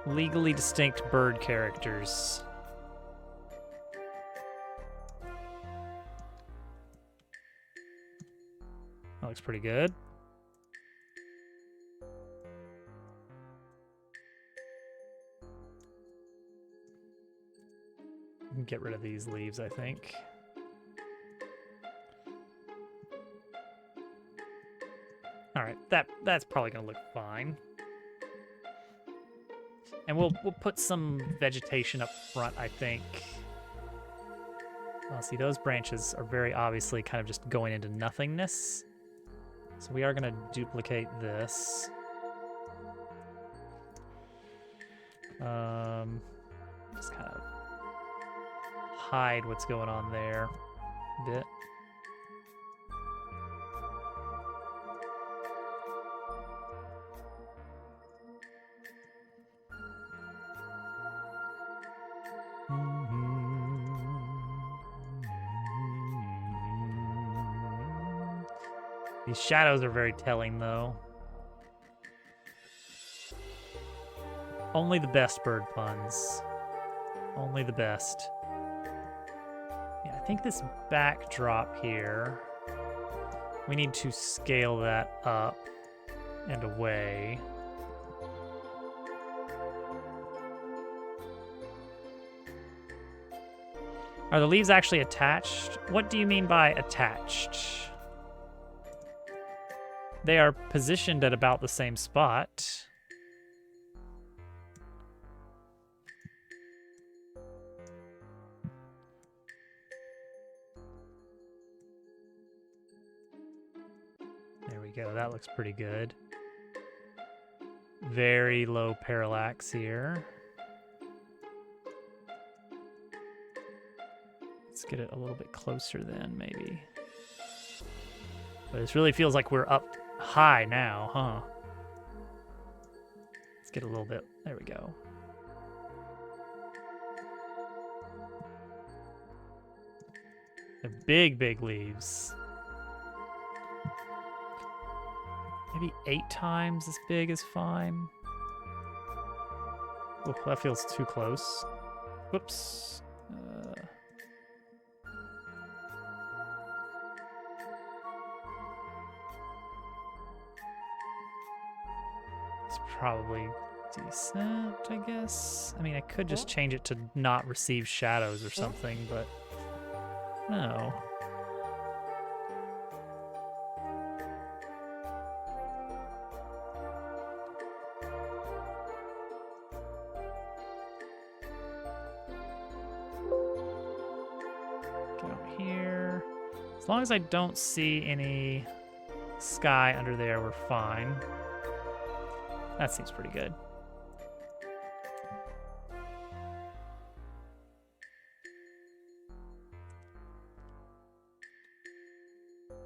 Legally distinct bird characters. That looks pretty good. We can get rid of these leaves, I think. All right, that's probably gonna look fine. And we'll put some vegetation up front, I think. Well, see, those branches are very obviously kind of just going into nothingness. So we are gonna duplicate this. Just kind of hide what's going on there a bit. These shadows are very telling, though. Only the best bird puns. Only the best. Yeah, I think this backdrop here, we need to scale that up and away. Are the leaves actually attached? What do you mean by attached? They are positioned at about the same spot. There we go, that looks pretty good. Very low parallax here. Let's get it a little bit closer then, maybe. But this really feels like we're up high now, huh? Let's get a little bit, there we go. They're big, big leaves. Maybe 8 times as big is fine. Oh, that feels too close. Whoops. It's probably decent, I guess. I mean, I could just change it to not receive shadows or something, but no. Here. As long as I don't see any sky under there, we're fine. That seems pretty good.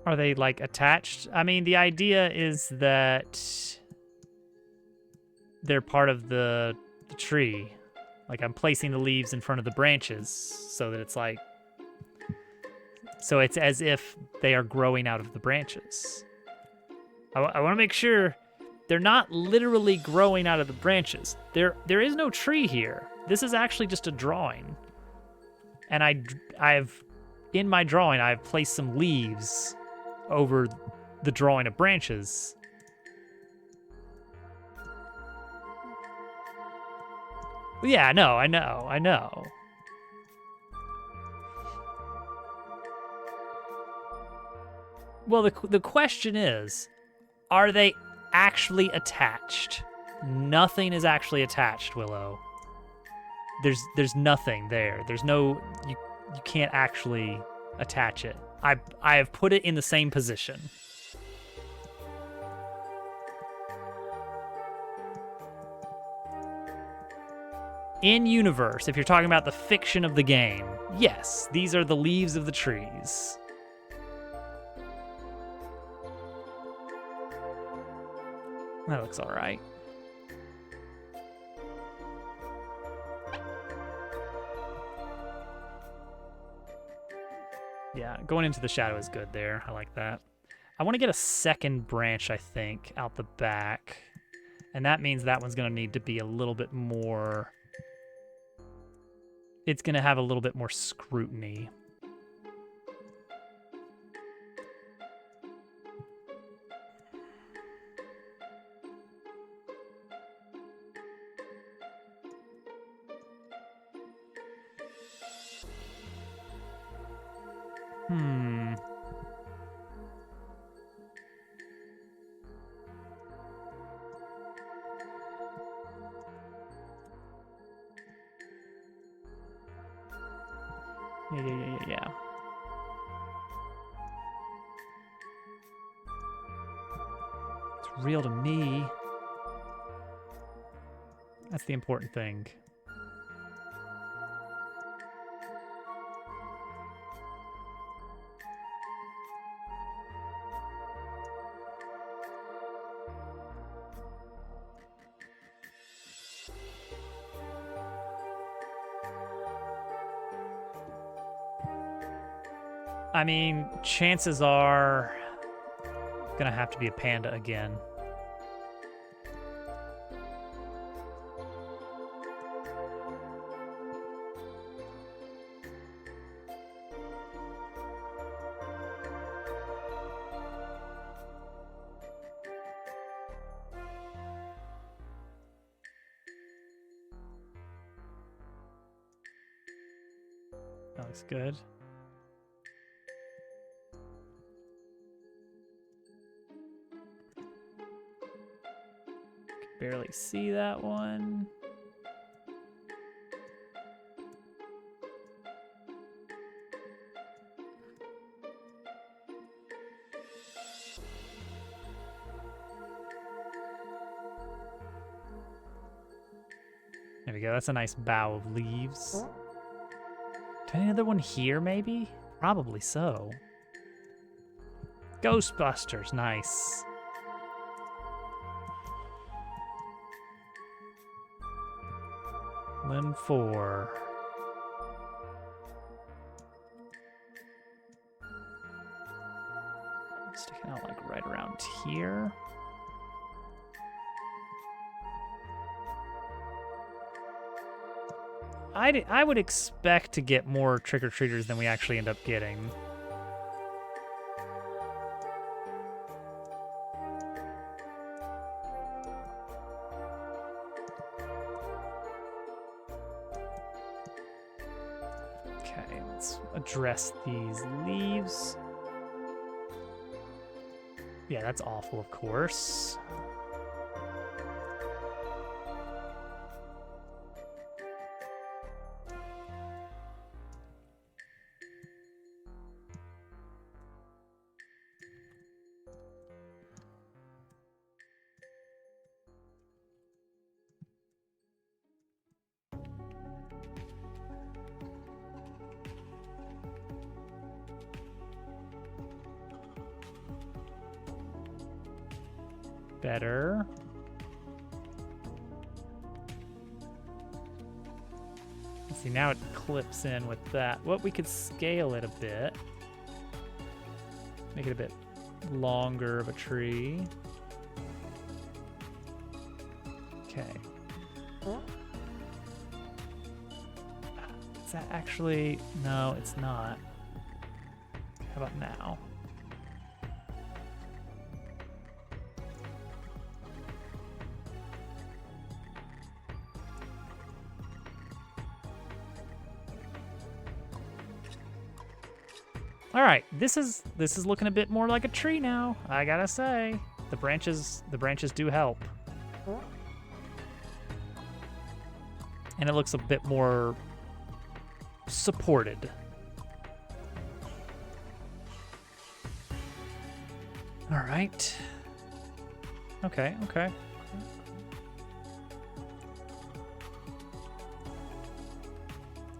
Are they like attached? I mean, the idea is that they're part of the tree. Like I'm placing the leaves in front of the branches so that it's like, so it's as if they are growing out of the branches. I want to make sure they're not literally growing out of the branches. There is no tree here. This is actually just a drawing. And I've in my drawing, I've placed some leaves over the drawing of branches. Yeah, no, I know. Well, the question is, are they actually attached? Nothing is actually attached, Willow. There's nothing there. There's no, you can't actually attach it. I have put it in the same position. In universe, if you're talking about the fiction of the game, yes, these are the leaves of the trees. That looks all right. Yeah, going into the shadow is good there. I like that. I want to get a second branch, I think, out the back. And that means that one's going to need to be a little bit more... It's going to have a little bit more scrutiny. Yeah. It's real to me. That's the important thing. I mean, chances are gonna have to be a panda again. That looks good. Barely see that one. There we go. That's a nice bough of leaves. Do I need another one here, maybe? Probably so. Ghostbusters, nice. Limb 4. Sticking out like right around here. I would expect to get more trick-or-treaters than we actually end up getting. Okay, let's address these leaves. Yeah, that's awful, of course. Better. See, now it clips in with that. Well, we could scale it a bit. Make it a bit longer of a tree. Okay. Is that actually... No, it's not. How about now? All right, this is looking a bit more like a tree now. I gotta say, the branches do help, and it looks a bit more supported. All right. Okay.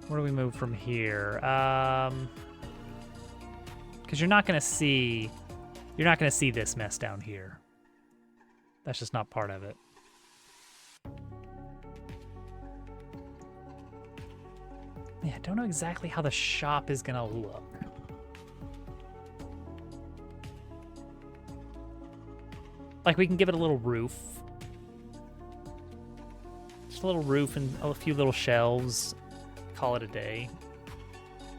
Where do we move from here? Because you're not gonna see this mess down here. That's just not part of it. Yeah, I don't know exactly how the shop is gonna look. Like, we can give it a little roof. Just a little roof and a few little shelves. Call it a day.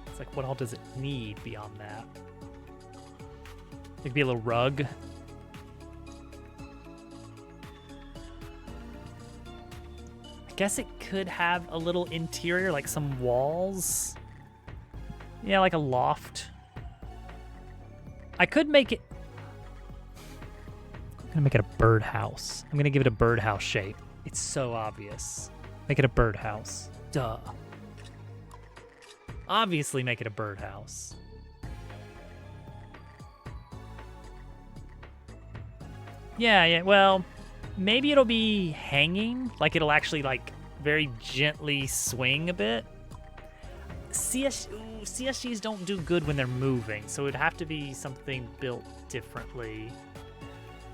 It's like, what all does it need beyond that? It could be a little rug. I guess it could have a little interior, like some walls. Yeah, like a loft. I could make it... I'm gonna make it a birdhouse. I'm gonna give it a birdhouse shape. It's so obvious. Make it a birdhouse. Duh. Obviously make it a birdhouse. Yeah, well, maybe it'll be hanging. Like it'll actually like very gently swing a bit. CSGs don't do good when they're moving, so it'd have to be something built differently.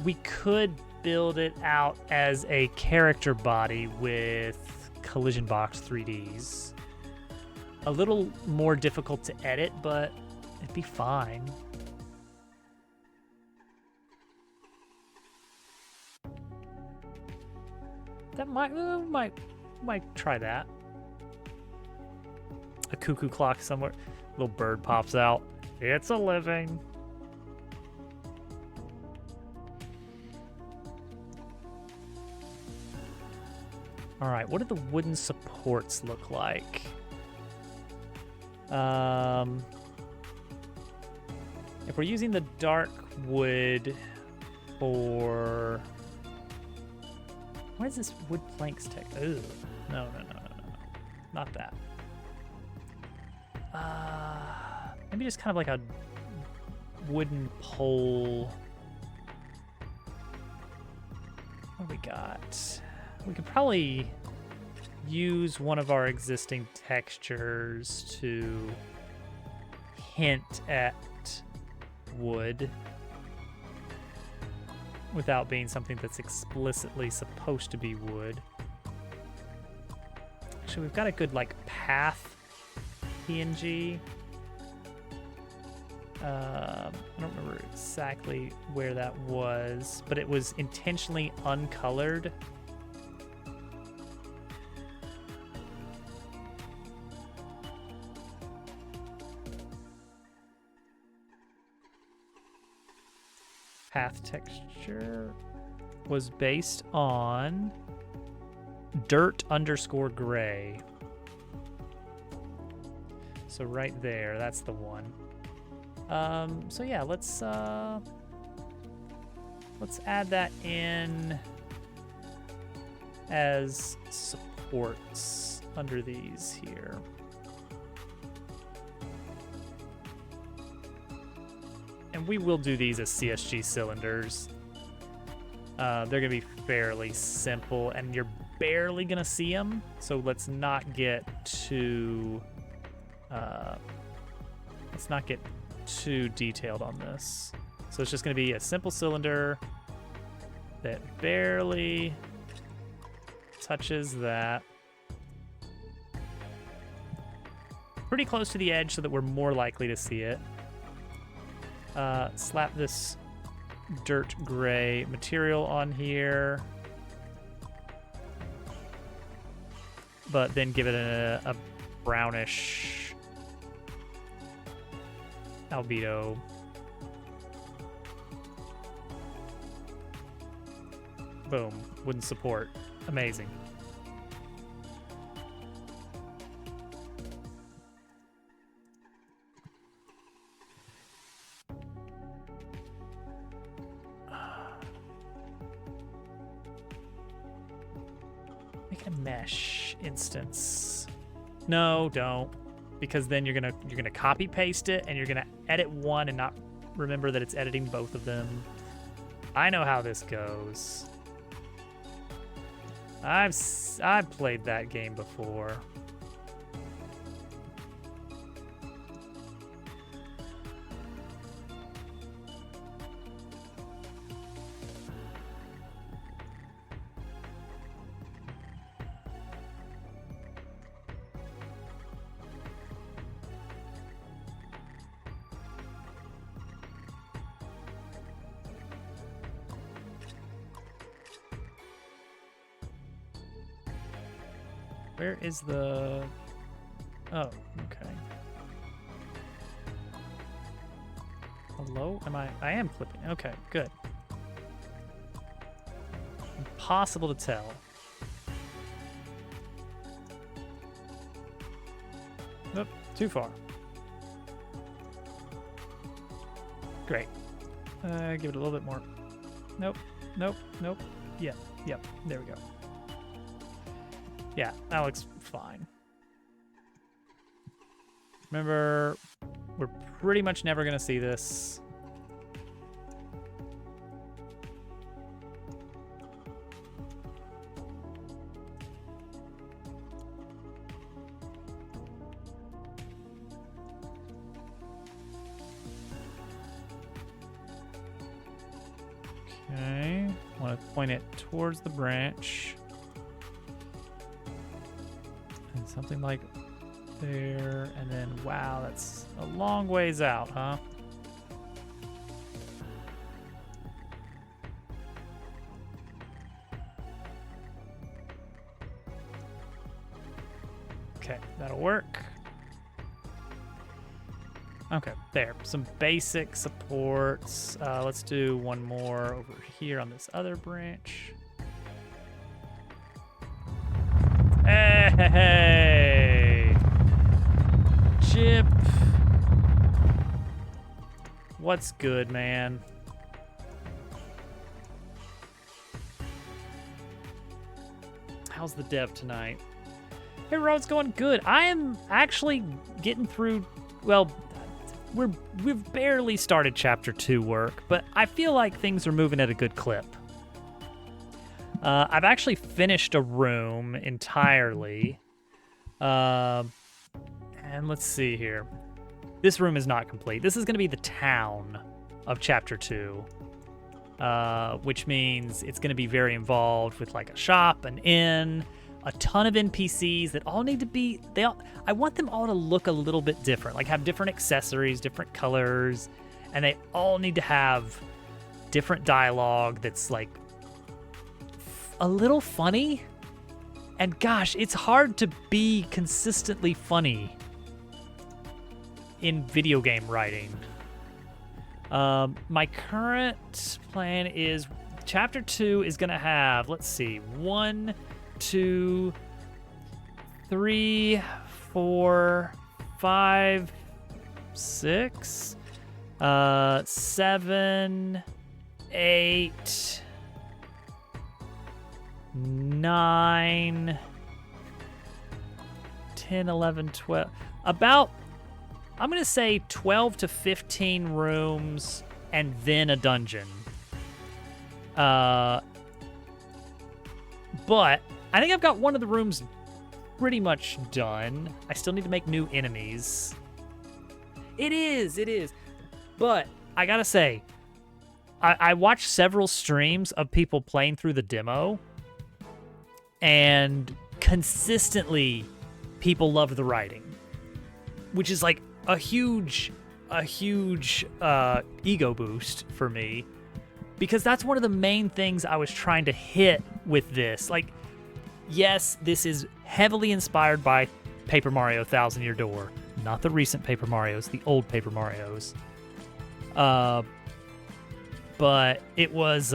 We could build it out as a character body with collision box 3Ds. A little more difficult to edit, but it'd be fine. That might try that. A cuckoo clock somewhere. Little bird pops out. It's a living. All right, what do the wooden supports look like? If we're using the dark wood for... What is this wood planks tech? Ooh, no. Not that. Maybe just kind of like a wooden pole. What do we got? We could probably use one of our existing textures to hint at wood without being something that's explicitly supposed to be wood. Actually, we've got a good like path PNG. I don't remember exactly where that was, but it was intentionally uncolored. Path texture was based on dirt_gray. So right there, that's the one. So yeah, let's add that in as supports under these here. And we will do these as CSG cylinders. They're gonna be fairly simple, and you're barely gonna see them. So let's not get too detailed on this. So it's just gonna be a simple cylinder that barely touches that. Pretty close to the edge so that we're more likely to see it. Slap this dirt gray material on here, but then give it a brownish albedo. Boom, wooden support. Amazing. Make a mesh instance. No, don't. Because then you're gonna copy paste it and you're gonna edit one and not remember that it's editing both of them. I know how this goes. I've played that game before. Where is the... Oh, okay. Hello? I am clipping. Okay, good. Impossible to tell. Nope, too far. Great. Give it a little bit more. Nope, nope, nope. Yep, there we go. Yeah, that looks fine. Remember, we're pretty much never gonna see this. Okay, want to point it towards the branch. And something like there, and then, wow, that's a long ways out, huh? Okay, that'll work. Okay, there, some basic supports. Let's do one more over here on this other branch. Hey! Chip! What's good, man? How's the dev tonight? Hey, Rod's going good. I am actually getting through, well, we've barely started chapter 2 work, but I feel like things are moving at a good clip. I've actually finished a room entirely. And let's see here. This room is not complete. This is going to be the town of chapter 2, which means it's going to be very involved with like a shop, an inn, a ton of NPCs that all need to be, I want them all to look a little bit different, like have different accessories, different colors, and they all need to have different dialogue that's like a little funny. And gosh, it's hard to be consistently funny in video game writing. My current plan is chapter 2 is gonna have, let's see, 1, 2, 3, 4, 5, 6, 7, 8, 9, 10, 11, 12, about, I'm going to say 12 to 15 rooms and then a dungeon. But I think I've got one of the rooms pretty much done. I still need to make new enemies. It is. But I gotta say, I watched several streams of people playing through the demo, and consistently people loved the writing, which is like a huge ego boost for me, because that's one of the main things I was trying to hit with this. Like, yes, this is heavily inspired by Paper Mario Thousand Year Door, not the recent Paper Marios, the old Paper Marios. But it was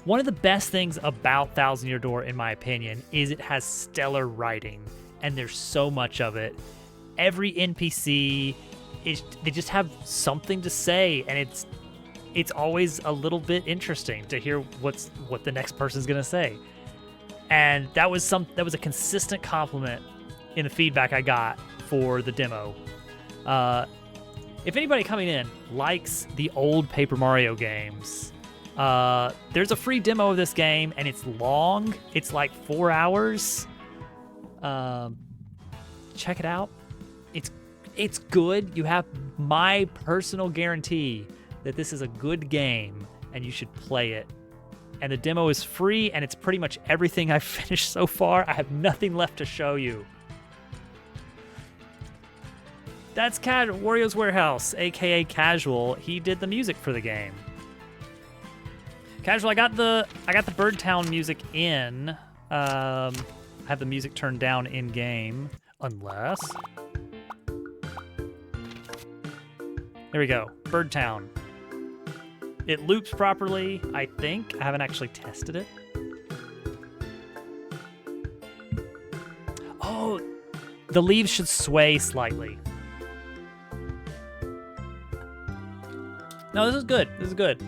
one of the best things about Thousand Year Door, in my opinion, is it has stellar writing, and there's so much of it. Every NPC they just have something to say, and it's always a little bit interesting to hear what the next person's gonna say. And that was a consistent compliment in the feedback I got for the demo. If anybody coming in likes the old Paper Mario games, there's a free demo of this game, and it's long. It's like 4 hours. Check it out. It's good. You have my personal guarantee that this is a good game, and you should play it. And the demo is free, and it's pretty much everything I've finished so far. I have nothing left to show you. That's Wario's Warehouse, aka Casual. He did the music for the game. Casual, I got the Birdtown music in. have the music turned down in game, unless. There we go, Birdtown. It loops properly, I think. I haven't actually tested it. Oh, the leaves should sway slightly. No, this is good. This is good.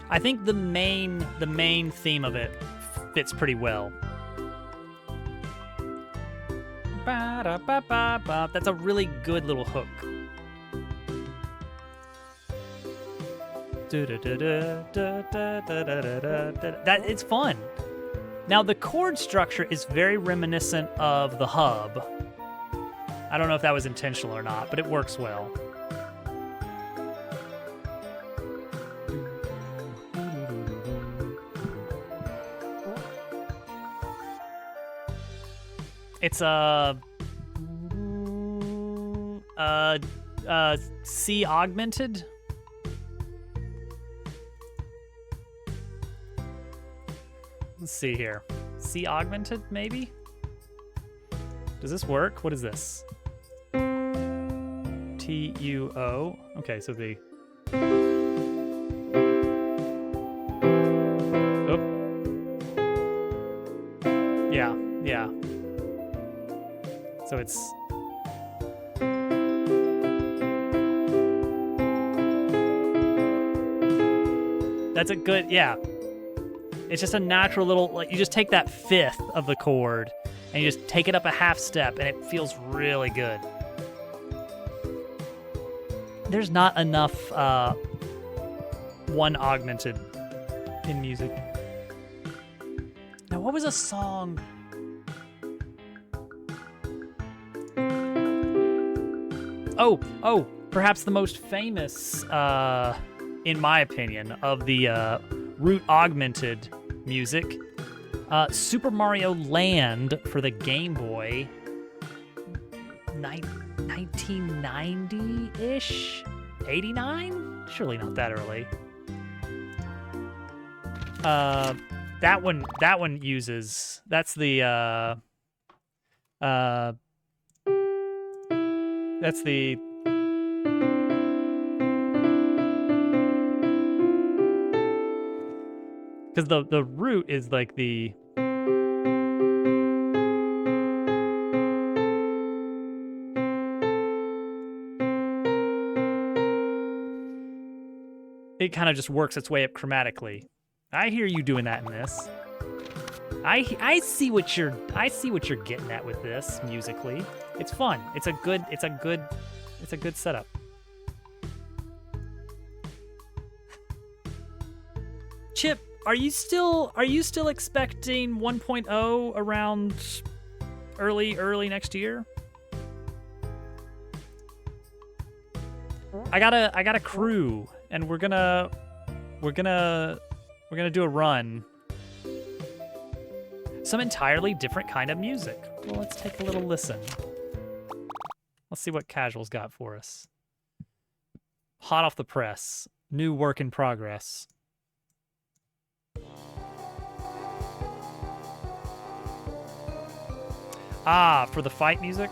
I think the main theme of it fits pretty well. Ba-da-ba-ba-ba. That's a really good little hook. That it's fun. Now the chord structure is very reminiscent of the hub. I don't know if that was intentional or not, but it works well. It's C augmented. Let's see here. C augmented, maybe? Does this work? What is this? T-U-O. Okay, so the... Oh. Yeah, yeah. So it's... That's a good, yeah. It's just a natural little, like, you just take that fifth of the chord and you just take it up a half step and it feels really good. There's not enough one augmented in music. Now, what was a song? Oh, perhaps the most famous, in my opinion, of the root augmented music, Super Mario Land for the Game Boy, 1990-ish? 89? Surely not that early. That one uses, that's the, that's the... Because the root is like the... It kind of just works its way up chromatically. I hear you doing that in this. I see what you're getting at with this musically. It's fun. It's a good setup. Chip, are you still expecting 1.0 around early next year? I got a crew and we're gonna do a run. Some entirely different kind of music. Well, let's take a little listen. Let's see what Casual's got for us. Hot off the press. New work in progress. Ah, for the fight music?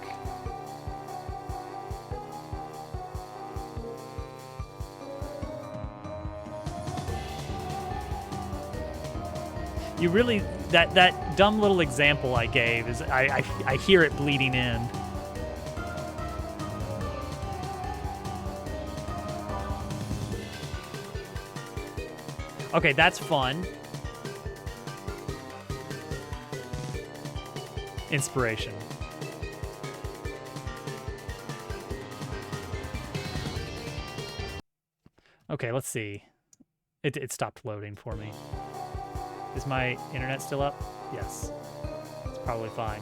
You really, that dumb little example I gave is, I hear it bleeding in. Okay, that's fun. Inspiration. Okay, let's see. It stopped loading for me. Is my internet still up? Yes. It's probably fine.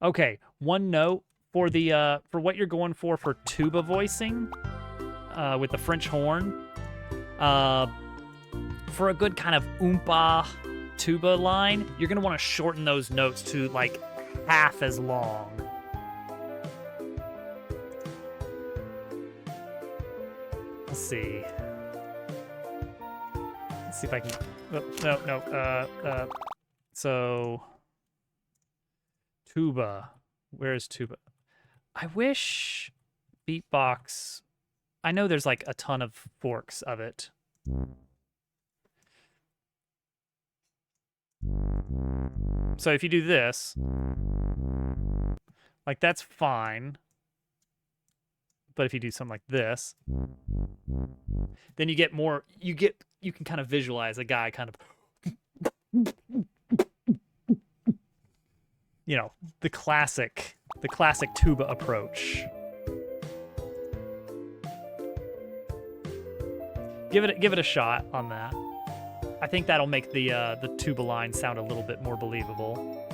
Okay, one note for the for what you're going for tuba voicing with the French horn. For a good kind of oompa tuba line, you're gonna want to shorten those notes to like half as long. Let's see. Let's see if I can. Oh, no. So tuba. Where is tuba? I wish beatbox. I know there's like a ton of forks of it. So if you do this, like that's fine. But if you do something like this, then you get more, you can kind of visualize a guy kind of, you know, the classic tuba approach. Give it a shot on that. I think that'll make the tuba line sound a little bit more believable.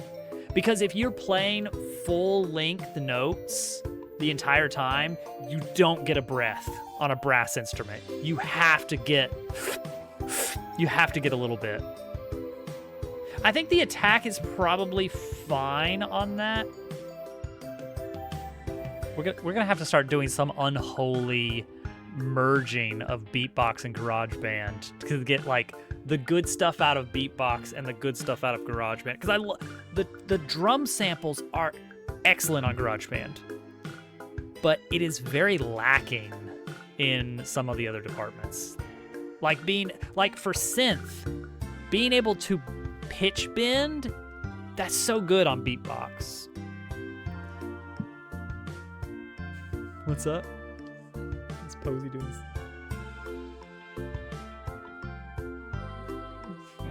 Because if you're playing full-length notes the entire time, you don't get a breath on a brass instrument. You have to get a little bit. I think the attack is probably fine on that. We're gonna have to start doing some unholy merging of beatbox and GarageBand to get like the good stuff out of beatbox and the good stuff out of GarageBand. Because the drum samples are excellent on GarageBand, but it is very lacking in some of the other departments. Like for synth, being able to pitch bend, that's so good on beatbox. What's up? What's Posey doing?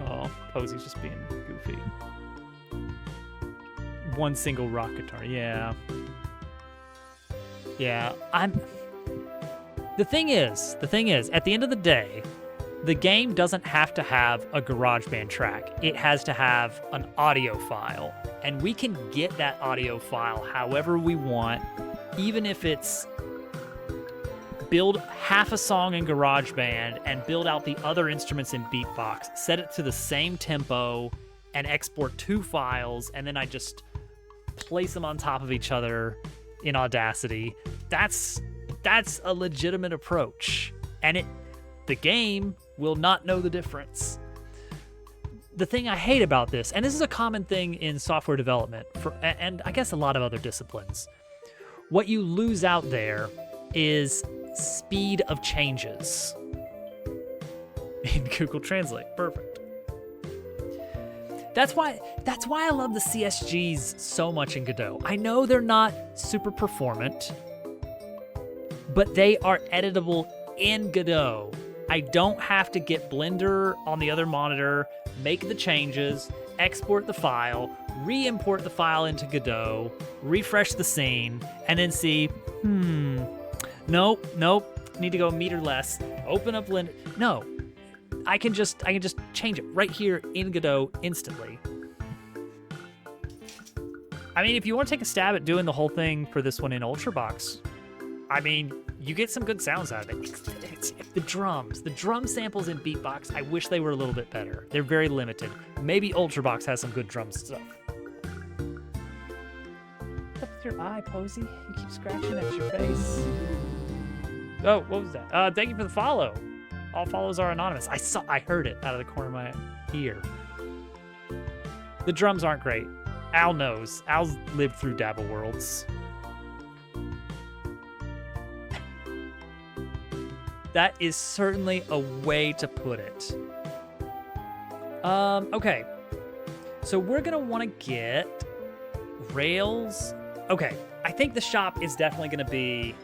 Oh, Posey's just being goofy. One single rock guitar, yeah. Yeah, The thing is, at the end of the day, the game doesn't have to have a GarageBand track. It has to have an audio file. And we can get that audio file however we want, even if it's build half a song in GarageBand and build out the other instruments in Beatbox, set it to the same tempo, and export 2 files, and then I just place them on top of each other in Audacity. That's a legitimate approach. And the game will not know the difference. The thing I hate about this, and this is a common thing in software development, and I guess a lot of other disciplines, what you lose out there is speed of changes. In Google Translate, perfect. That's why I love the CSGs so much in Godot. I know they're not super performant, but they are editable in Godot. I don't have to get Blender on the other monitor, make the changes, export the file, re-import the file into Godot, refresh the scene, and then see, nope, need to go a meter less, open up Blender. No, I can just change it right here in Godot instantly. I mean, if you want to take a stab at doing the whole thing for this one in Ultrabox, I mean, you get some good sounds out of it. It's the drum samples in Beatbox, I wish they were a little bit better. They're very limited. Maybe Ultrabox has some good drum stuff. What's up with your eye, Posey? You keep scratching at your face. Oh, what was that? Thank you for the follow. All follows are anonymous. I heard it out of the corner of my ear. The drums aren't great. Al knows. Al's lived through Dabble Worlds. That is certainly a way to put it. Okay. So we're gonna wanna get rails. Okay, I think the shop is definitely gonna be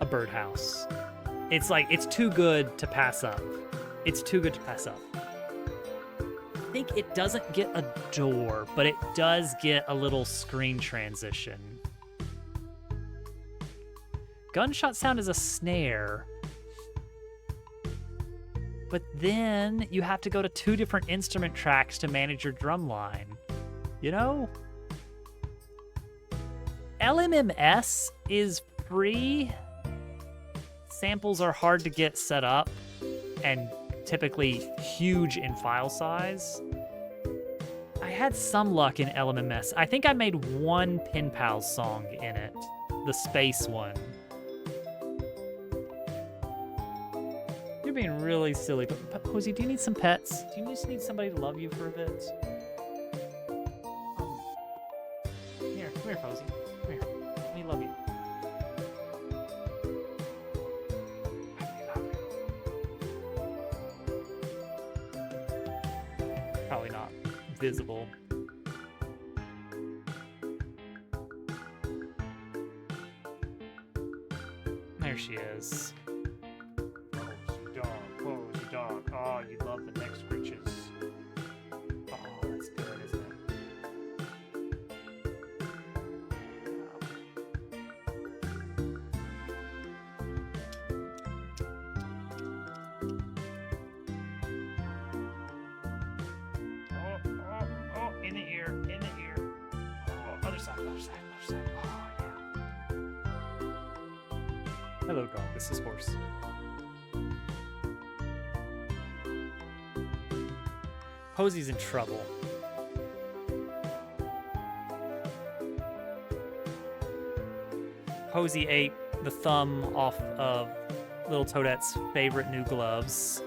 a birdhouse. It's too good to pass up. It's too good to pass up. I think it doesn't get a door, but it does get a little screen transition. Gunshot sound is a snare. But then you have to go to 2 different instrument tracks to manage your drum line. You know? LMMS is free. Samples are hard to get set up and typically huge in file size. I had some luck in LMMS. I think I made 1 Pen Pals song in it, the space one. You're being really silly. But Posey, do you need some pets? Do you just need somebody to love you for a bit? Come here, Posey. Come here. Let me love you. Probably not visible. There she is. Posey dog. Oh, you love the neck scritches. Oh, that's good, isn't it? Oh, in the ear. Oh, other side. Oh, yeah. Hello, dog. This is Horse. Posey's in trouble. Posey ate the thumb off of little Toadette's favorite new gloves.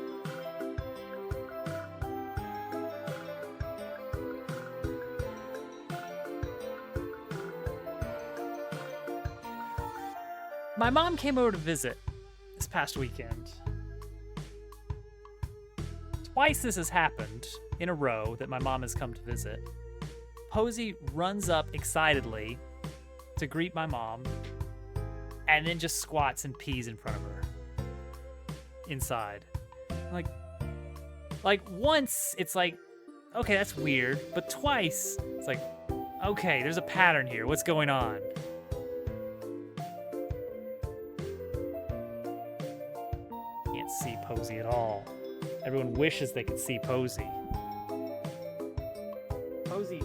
My mom came over to visit this past weekend. Twice this has happened in a row that my mom has come to visit. Posey runs up excitedly to greet my mom and then just squats and pees in front of her inside. Like once it's like, okay, that's weird, but twice it's like, okay, there's a pattern here. What's going on? Can't see Posey at all. Everyone wishes they could see Posey. Posey,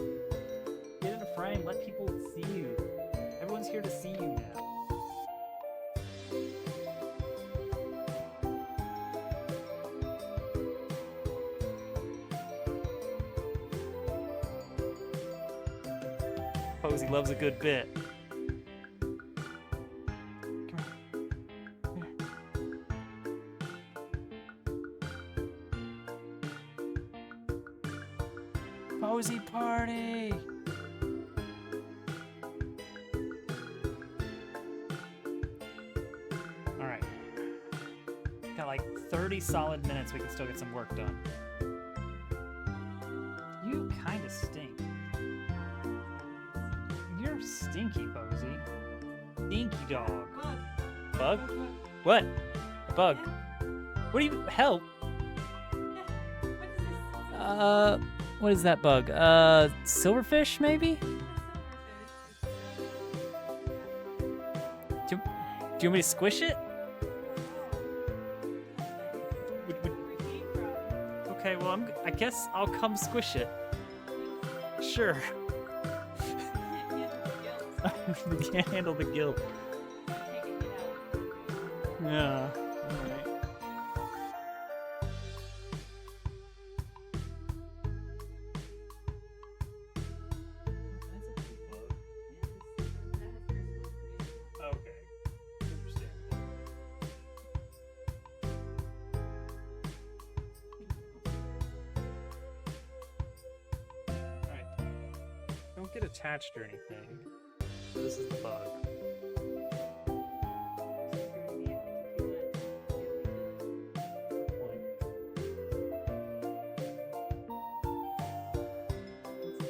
get in a frame. Let people see you. Everyone's here to see you now. Posey loves a good bit. Posey party! Alright. Got like 30 solid minutes, we can still get some work done. You kinda stink. You're stinky, Posey. Stinky dog. Bug? What? A bug. What do you... Help? What is that bug? Silverfish, maybe? Do you want me to squish it? Okay, well, I guess I'll come squish it. Sure. We can't handle the guilt. Yeah. Alright. Okay. Understandable. Alright. Don't get attached or anything. So this is the bug.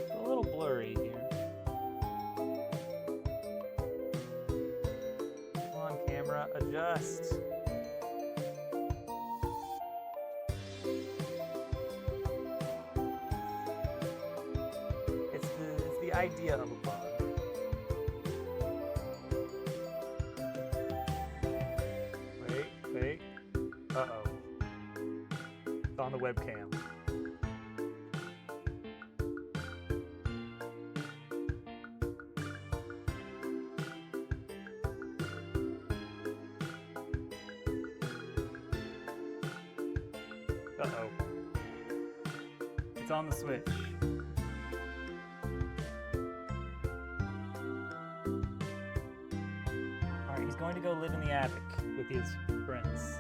It's a little blurry here. Come on, camera, adjust. It's the idea of a bug. Wait. Uh-oh. It's on the webcam. Uh-oh. It's on the Switch. Alright, he's going to go live in the attic with his friends.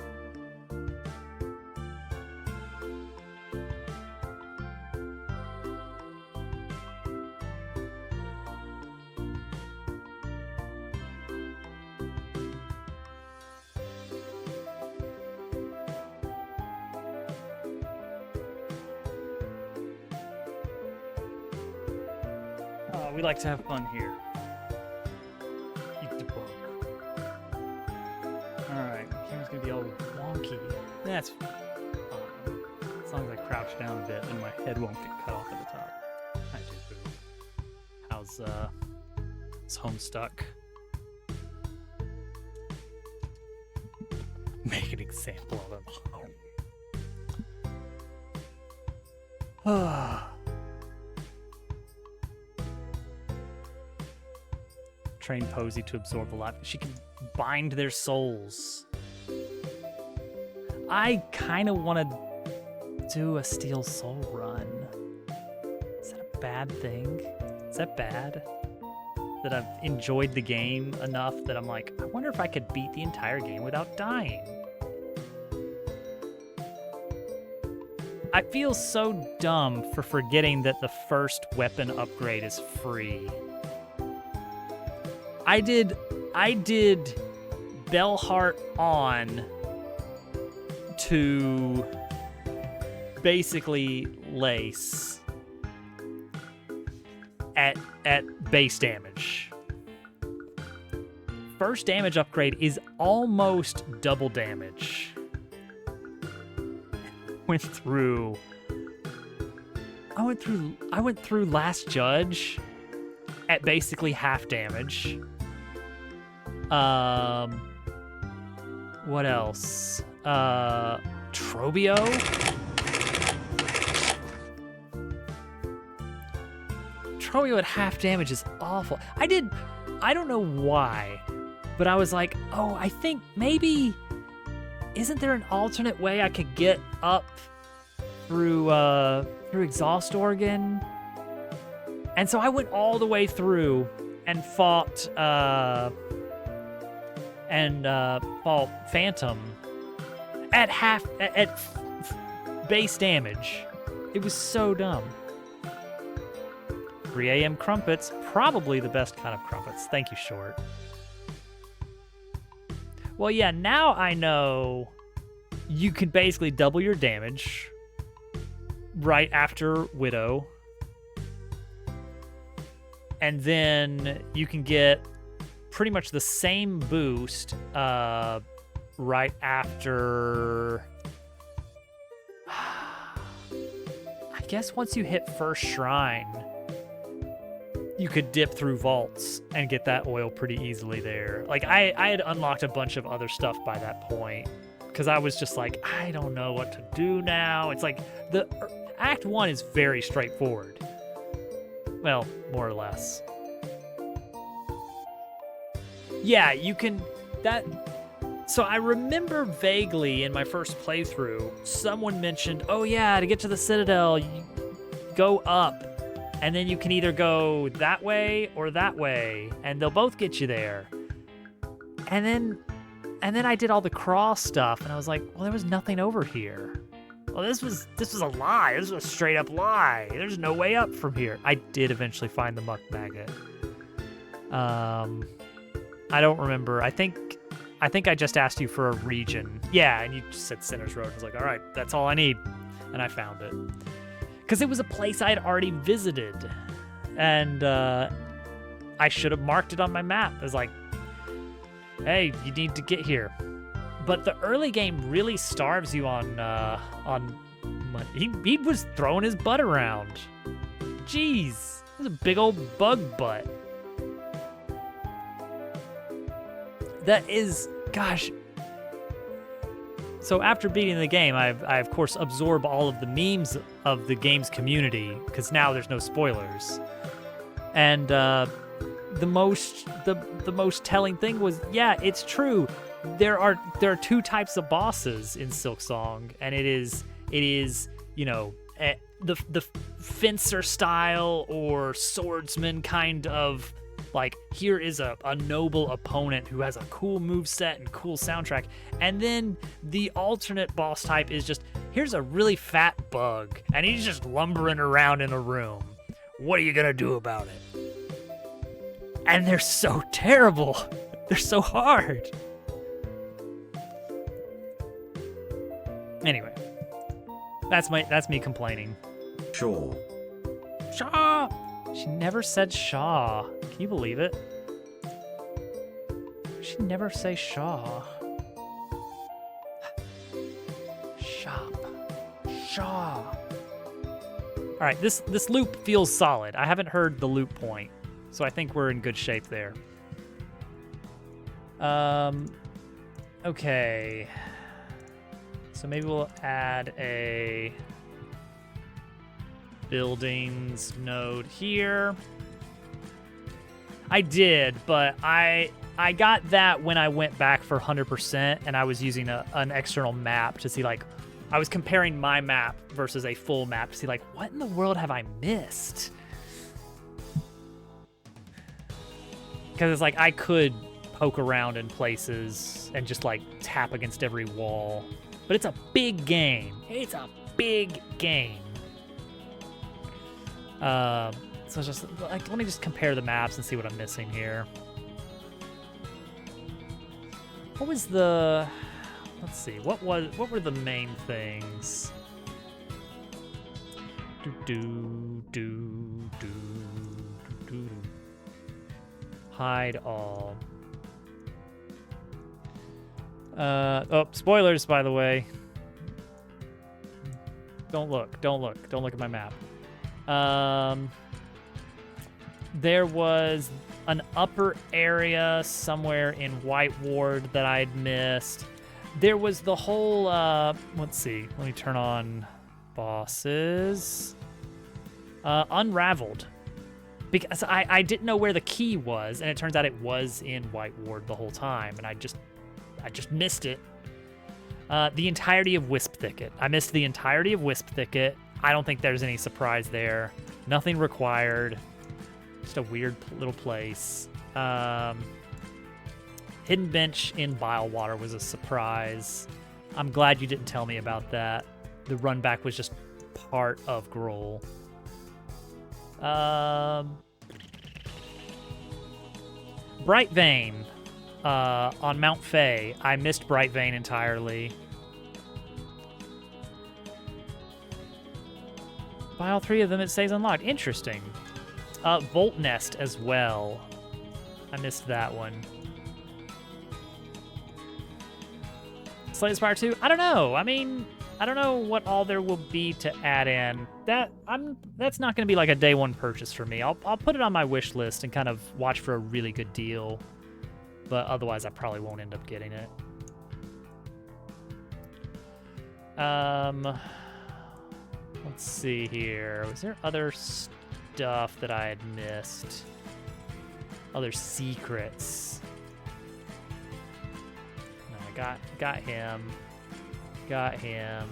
We like to have fun here. Eat the bug. Alright, my camera's gonna be all wonky. That's fine. As long as I crouch down a bit and my head won't get cut off at the top. Hi, J-Boo. How's Homestuck? Make an example of him. Train Posey to absorb the life. She can bind their souls. I kind of want to do a Steel Soul run. Is that a bad thing? Is that bad? That I've enjoyed the game enough that I'm like, I wonder if I could beat the entire game without dying. I feel so dumb for forgetting that the first weapon upgrade is free. I did Bellheart on to basically Lace at base damage. First damage upgrade is almost double damage. I went through Last Judge at basically half damage. What else? Trobio? Trobio at half damage is awful. I don't know why, but I was like, oh, I think maybe, isn't there an alternate way I could get up through Exhaust Organ? And so I went all the way through and fought Phantom at base damage. It was so dumb. 3 a.m. crumpets, probably the best kind of crumpets. Thank you, Short. Well, yeah, now I know you can basically double your damage right after Widow. And then you can get pretty much the same boost right after... I guess once you hit first shrine, you could dip through vaults and get that oil pretty easily there. Like, I had unlocked a bunch of other stuff by that point, because I was just like, I don't know what to do now. It's like, the Act 1 is very straightforward. Well, more or less. Yeah, you can... So I remember vaguely in my first playthrough, someone mentioned, oh yeah, to get to the Citadel, you go up, and then you can either go that way or that way, and they'll both get you there. And then I did all the cross stuff, and I was like, well, there was nothing over here. Well, this was a lie. This was a straight up lie. There's no way up from here. I did eventually find the Muck Maggot. I don't remember. I think I just asked you for a region. Yeah, and you just said Sinner's Road. I was like, all right, that's all I need. And I found it. Because it was a place I had already visited. And I should have marked it on my map. It was like, hey, you need to get here. But the early game really starves you on money. He was throwing his butt around. Jeez, it was a big old bug butt. That is, gosh. So after beating the game, I of course absorb all of the memes of the game's community, because now there's no spoilers. And the most telling thing was, yeah, it's true. There are two types of bosses in Silksong, and it is you know, the fencer style or swordsman kind of, like, here is a noble opponent who has a cool moveset and cool soundtrack. And then the alternate boss type is just, here's a really fat bug, and he's just lumbering around in a room. What are you gonna do about it? And they're so terrible. They're so hard. Anyway, that's me complaining. Sure. She never said Shaw. Can you believe it? She'd never say Shaw. Shop. Shaw. All right, this loop feels solid. I haven't heard the loop point, so I think we're in good shape there. Okay. So maybe we'll add a buildings node here. I did, but I got that when I went back for 100% and I was using an external map to see, like, I was comparing my map versus a full map to see, like, what in the world have I missed? Because it's like I could poke around in places and just, like, tap against every wall. But it's a big game. It's a big game. So it's just, like, let me just compare the maps and see what I'm missing here. What was the... Let's see. What were the main things? Hide all. Oh, spoilers, by the way. Don't look at my map. There was an upper area somewhere in White Ward that I'd missed. There was the whole, let's see, let me turn on bosses. Unraveled. Because I didn't know where the key was, and it turns out it was in White Ward the whole time, and I just missed it. The entirety of Wisp Thicket. I missed the entirety of Wisp Thicket. I don't think there's any surprise there. Nothing required. Just a weird little place. Hidden Bench in Bilewater was a surprise. I'm glad you didn't tell me about that. The run back was just part of Grohl. Bright Vein on Mount Fay. I missed Bright Vein entirely. By all three of them, it stays unlocked. Interesting. Volt Nest as well. I missed that one. Slay the Spire 2? I don't know. I mean, I don't know what all there will be to add in. That's not going to be like a day one purchase for me. I'll put it on my wish list and kind of watch for a really good deal. But otherwise, I probably won't end up getting it. Let's see here. Was there other stuff that I had missed? Other secrets? No, I got him. Got him.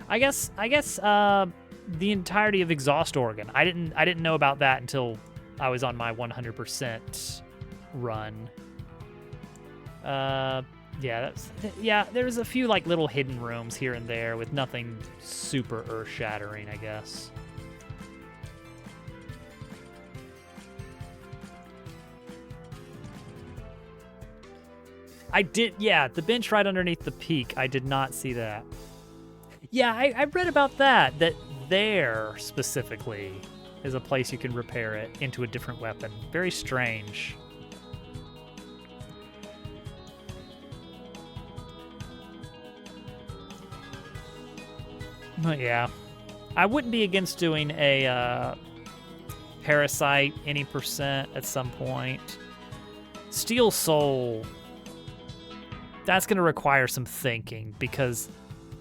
I guess the entirety of Exhaust Organ. I didn't know about that until I was on my 100% run. Yeah, there's a few like little hidden rooms here and there with nothing super earth-shattering, I guess. The bench right underneath the peak. I did not see that. Yeah, I read about that there specifically is a place you can repair it into a different weapon. Very strange. But yeah, I wouldn't be against doing a Parasite any percent at some point. Steel Soul, that's going to require some thinking because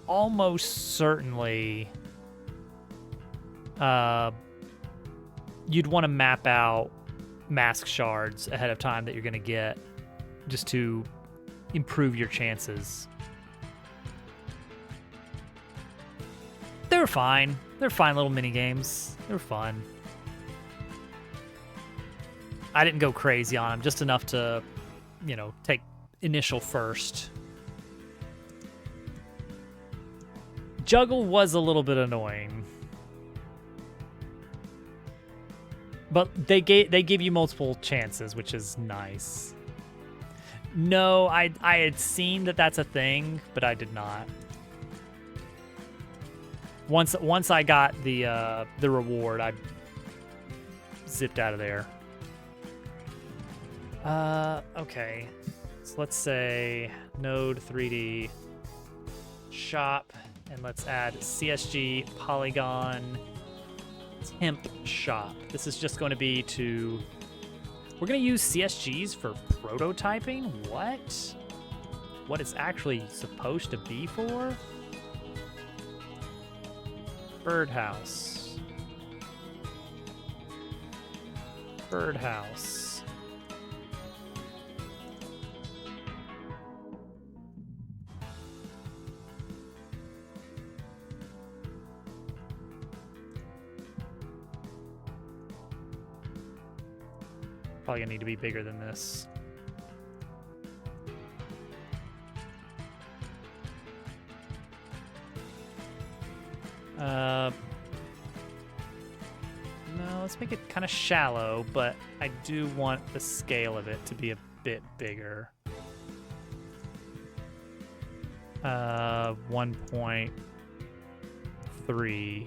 almost certainly you'd want to map out mask shards ahead of time that you're going to get just to improve your chances. They're fine. They're fine little mini games. They're fun. I didn't go crazy on them, just enough to, take initial first. Juggle was a little bit annoying. But they give you multiple chances, which is nice. No, I had seen that that's a thing, but I did not. Once I got the reward, I zipped out of there. Okay. So let's say node 3D shop, and let's add CSG polygon temp shop. This is just going to be to, we're going to use CSGs for prototyping? What? What it's actually supposed to be for? Birdhouse. Birdhouse. Probably gonna need to be bigger than this. No, let's make it kind of shallow, but I do want the scale of it to be a bit bigger. 1.3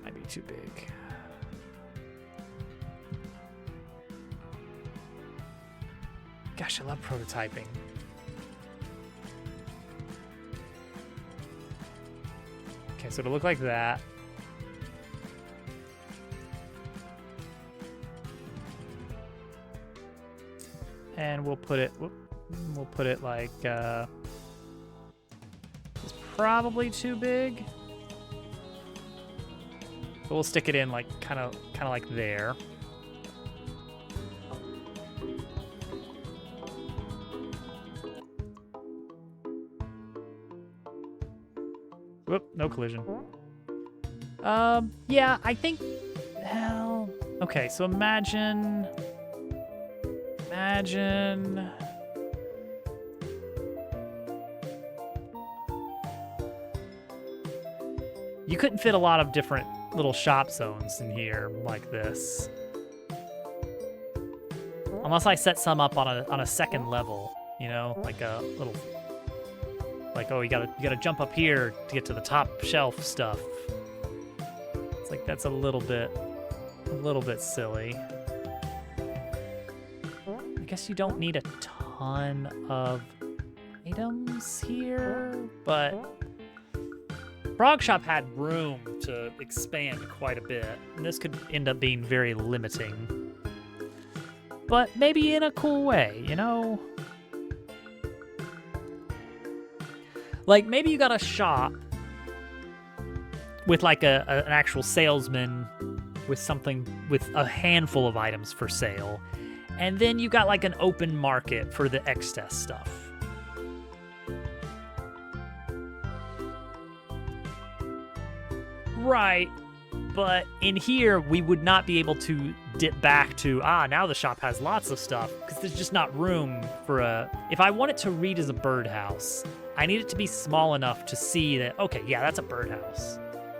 might be too big. Gosh, I love prototyping. Okay, so it'll look like that. And we'll put it, we'll put it like, it's probably too big. But we'll stick it in like kind of like there. Whoop, no collision. Yeah, I think, hell, okay, so imagine, you couldn't fit a lot of different little shop zones in here like this. Unless I set some up on a second level, you know, like a little, like, oh, you gotta jump up here to get to the top shelf stuff. It's like that's a little bit silly. I guess you don't need a ton of items here, but Frog Shop had room to expand quite a bit, and this could end up being very limiting. But maybe in a cool way, you know? Like, maybe you got a shop with like an actual salesman with a handful of items for sale. And then you got like an open market for the X-Test stuff. Right, but in here, we would not be able to dip back to, now the shop has lots of stuff, because there's just not room for if I want it to read as a birdhouse, I need it to be small enough to see that, okay, yeah, that's a birdhouse.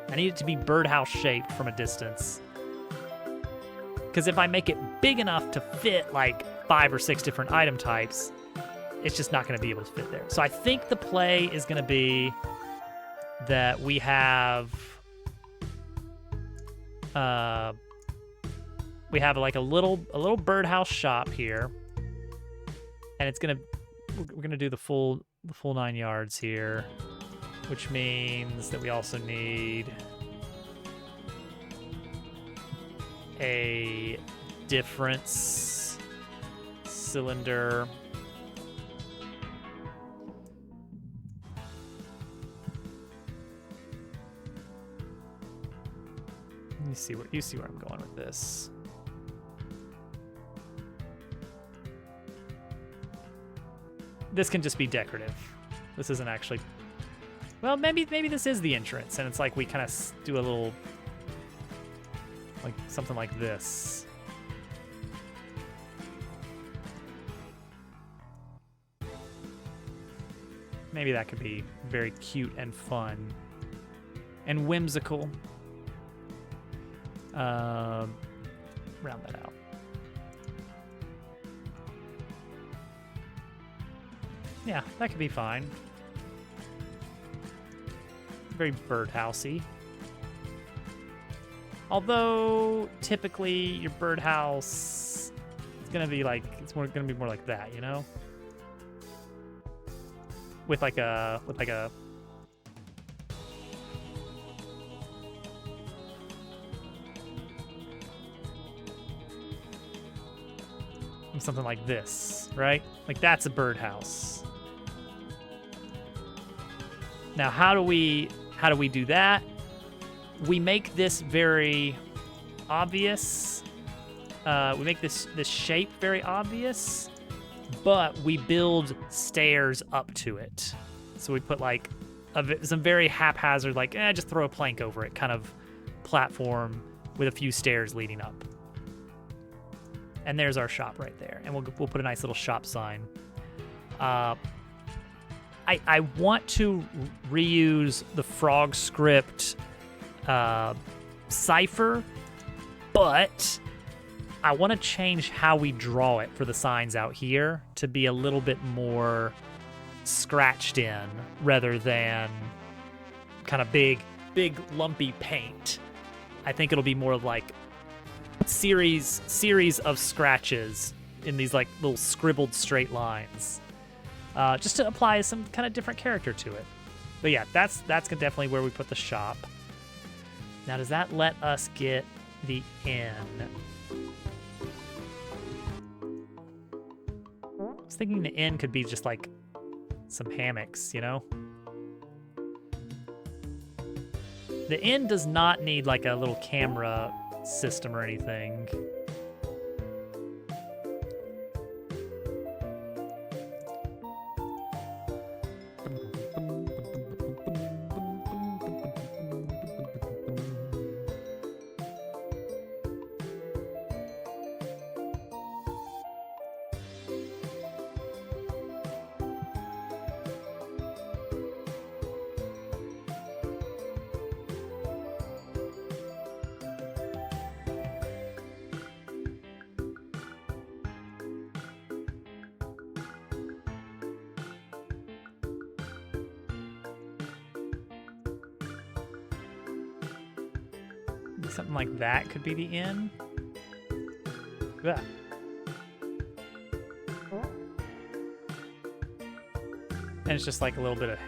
I need it to be birdhouse shaped from a distance. Because if I make it big enough to fit like 5 or 6 different item types, it's just not going to be able to fit there. So I think the play is going to be that we have like a little birdhouse shop here, and we're gonna do the full 9 yards here, which means that we also need a difference cylinder. You see where I'm going with this. This can just be decorative. This isn't actually, well, maybe this is the entrance, and it's like we kind of do a little, like something like this. Maybe that could be very cute and fun and whimsical. Round that out. Yeah, that could be fine. very birdhousey. Although typically your birdhouse is gonna be like gonna be more like that, you know, with like a something like this, right? Like that's a birdhouse. Now, how do we do that? We make this very obvious. We make this shape very obvious, but we build stairs up to it. So we put like some very haphazard, like just throw a plank over it, kind of platform with a few stairs leading up. And there's our shop right there, and we'll put a nice little shop sign. I want to reuse the frog script cipher, but I want to change how we draw it for the signs out here to be a little bit more scratched in rather than kind of big lumpy paint. I think it'll be more like series of scratches in these like little scribbled straight lines, just to apply some kind of different character to it. But yeah, that's definitely where we put the shop. Now, does that let us get the inn? I was thinking the inn could be just like some hammocks, you know? The inn does not need like a little camera system or anything. Something like that could be the inn. Yeah. And it's just like a little bit of,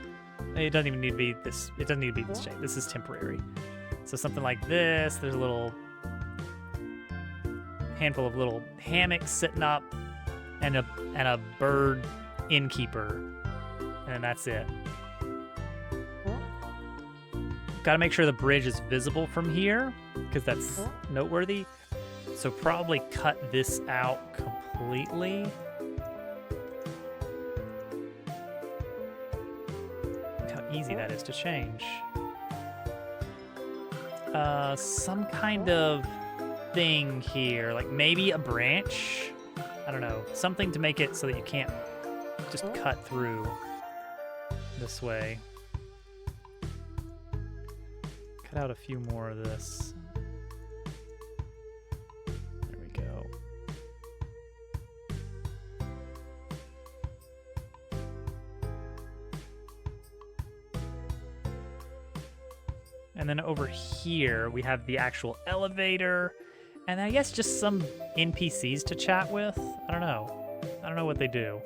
it doesn't even need to be this, it doesn't need to be this shape. This is temporary. So something like this, there's a little handful of little hammocks sitting up and a bird innkeeper. And that's it. Got to make sure the bridge is visible from here, because that's noteworthy. So probably cut this out completely. Look how easy that is to change. Some kind of thing here, like maybe a branch. I don't know, something to make it so that you can't just cut through this way. Cut out a few more of this. There we go. And then over here, we have the actual elevator. And I guess just some NPCs to chat with. I don't know. I don't know what they do.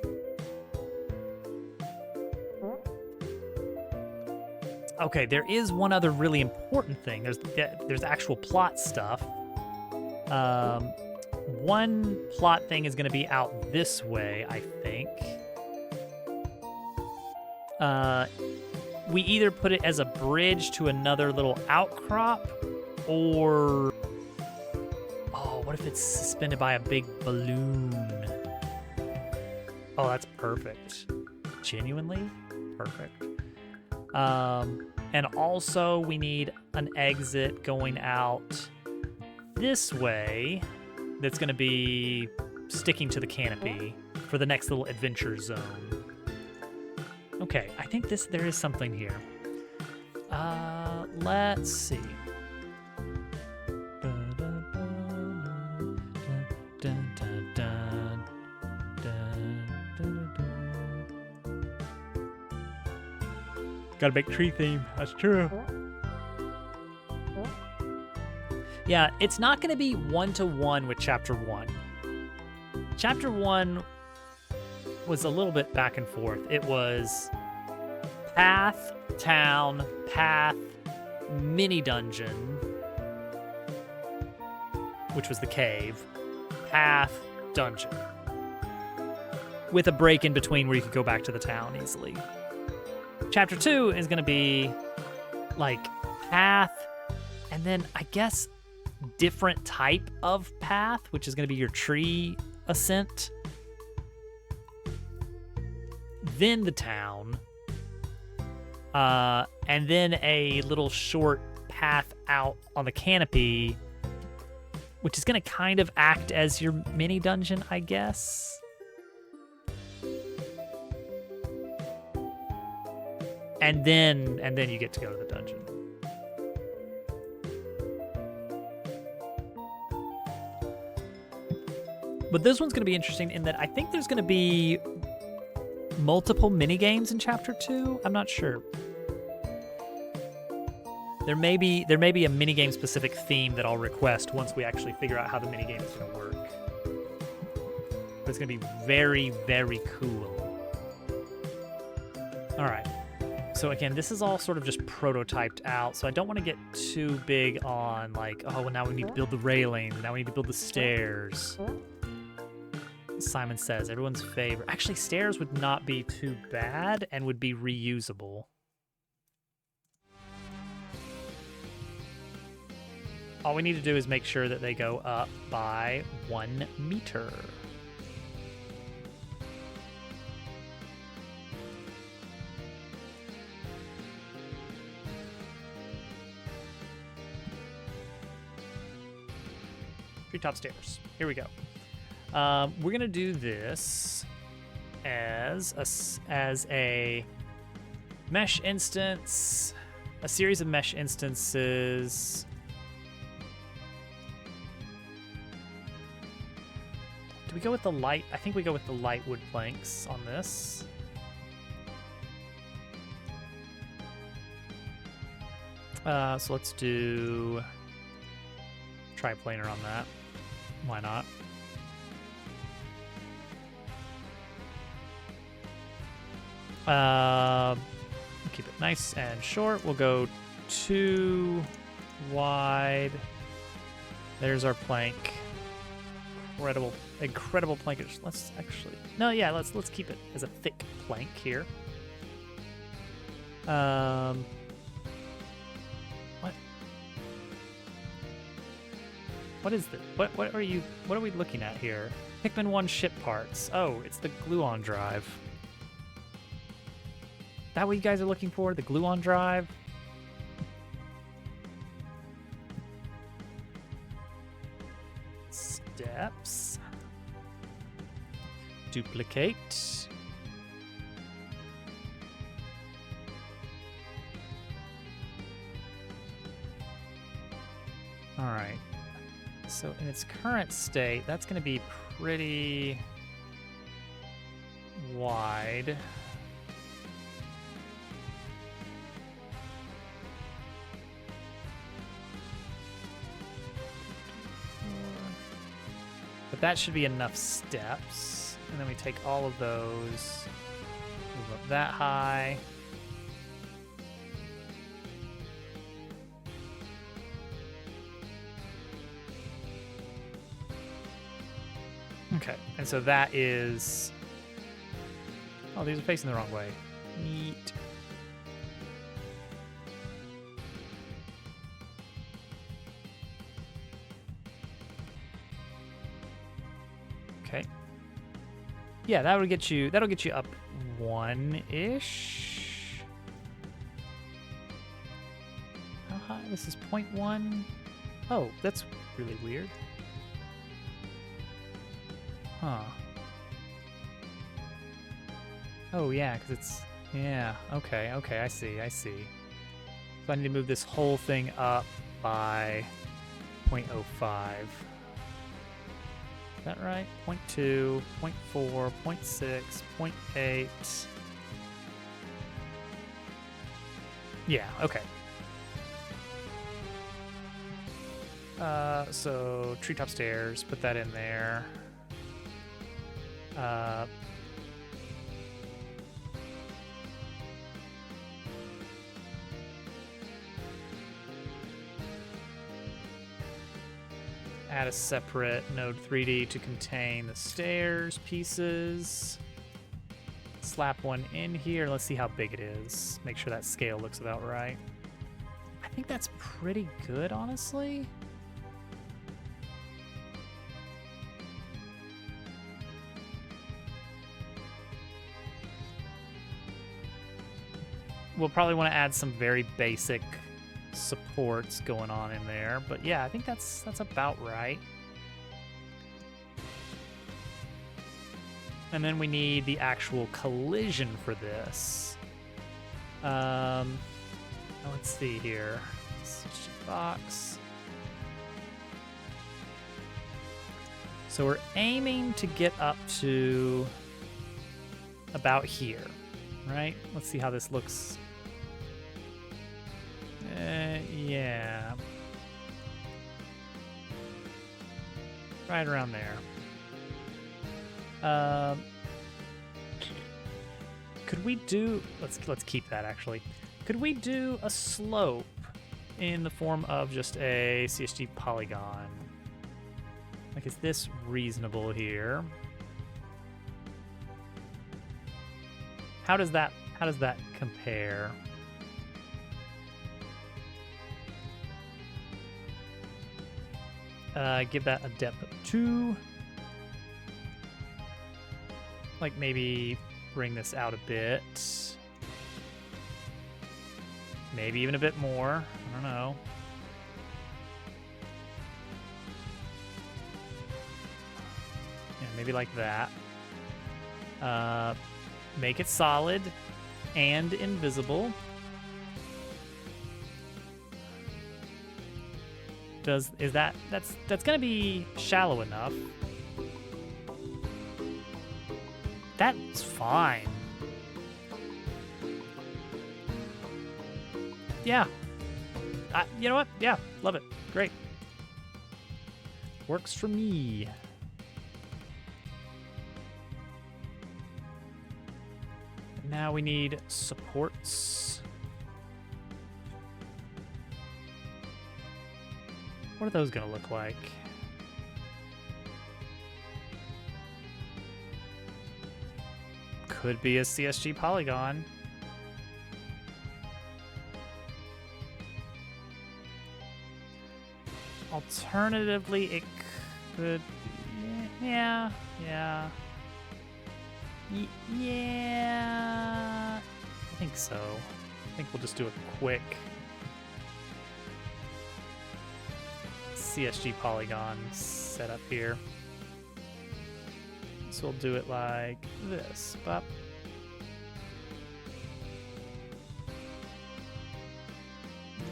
Okay, there is one other really important thing. There's actual plot stuff. One plot thing is going to be out this way, I think. We either put it as a bridge to another little outcrop, or... Oh, what if it's suspended by a big balloon? Oh, that's perfect. Genuinely perfect. And also we need an exit going out this way that's going to be sticking to the canopy for the next little adventure zone. Okay, I think there is something here. Let's see. Gotta make tree theme. That's true. Yeah, it's not going to be 1-to-1 with Chapter 1. Chapter 1 was a little bit back and forth. It was path, town, path, mini dungeon, which was the cave, path, dungeon, with a break in between where you could go back to the town easily. Chapter 2 is going to be like path, and then I guess different type of path, which is going to be your tree ascent. Then the town. And then a little short path out on the canopy, which is going to kind of act as your mini dungeon, I guess. And then you get to go to the dungeon. But this one's going to be interesting in that I think there's going to be multiple mini games in Chapter 2. I'm not sure. There may be a minigame specific theme that I'll request once we actually figure out how the minigame is going to work. But it's going to be very, very cool. All right. So again, this is all sort of just prototyped out, so I don't want to get too big on like, oh, well, now we need to build the railings, now we need to build the stairs. Simon says everyone's favorite. Actually, stairs would not be too bad and would be reusable. All we need to do is make sure that they go up by 1 meter. Treetop stairs. Here we go. We're gonna do this as a mesh instance, a series of mesh instances. Do we go with the light? I think we go with the light wood planks on this. So let's do triplanar on that. Why not? Keep it nice and short. We'll go 2 wide. There's our plank. Incredible plank. Let's actually let's keep it as a thick plank here. What is this? What are we looking at here? Pikmin 1 ship parts. Oh, it's the gluon drive. That what you guys are looking for? The gluon drive? Steps. Duplicate. All right. So in its current state, that's going to be pretty wide. But that should be enough steps. And then we take all of those, move up that high. Okay, and so that is... Oh, these are facing the wrong way. Neat. Okay. Yeah, that'll get you up 1-ish. How high? This is 0.1. Oh, that's really weird. Huh. Oh, yeah, because it's... Yeah, okay, I see. So I need to move this whole thing up by 0.05. Is that right? 0.2, 0.4, 0.6, 0.8. Yeah, okay. So treetop stairs, put that in there. Add a separate node 3D to contain the stairs pieces. Slap one in here. Let's see how big it is. Make sure that scale looks about right. I think that's pretty good, honestly. We'll probably want to add some very basic supports going on in there, but yeah, I think that's about right. And then we need the actual collision for this. Let's see here. Box. So we're aiming to get up to about here, right? Let's see how this looks. Yeah. Right around there. Could we do, let's keep that actually. Could we do a slope in the form of just a CSG polygon? Like, is this reasonable here? How does that compare? Give that a depth of 2. Like, maybe bring this out a bit. Maybe even a bit more. I don't know. Yeah, maybe like that. Make it solid and invisible. That's gonna be shallow enough. That's fine. Yeah. You know what? Yeah, love it. Great. Works for me. Now we need supports. What are those gonna look like? Could be a CSG polygon. Alternatively, it could... Yeah. Yeah. I think so. I think we'll just do a quick CSG polygon setup here. So we'll do it like this. Bop.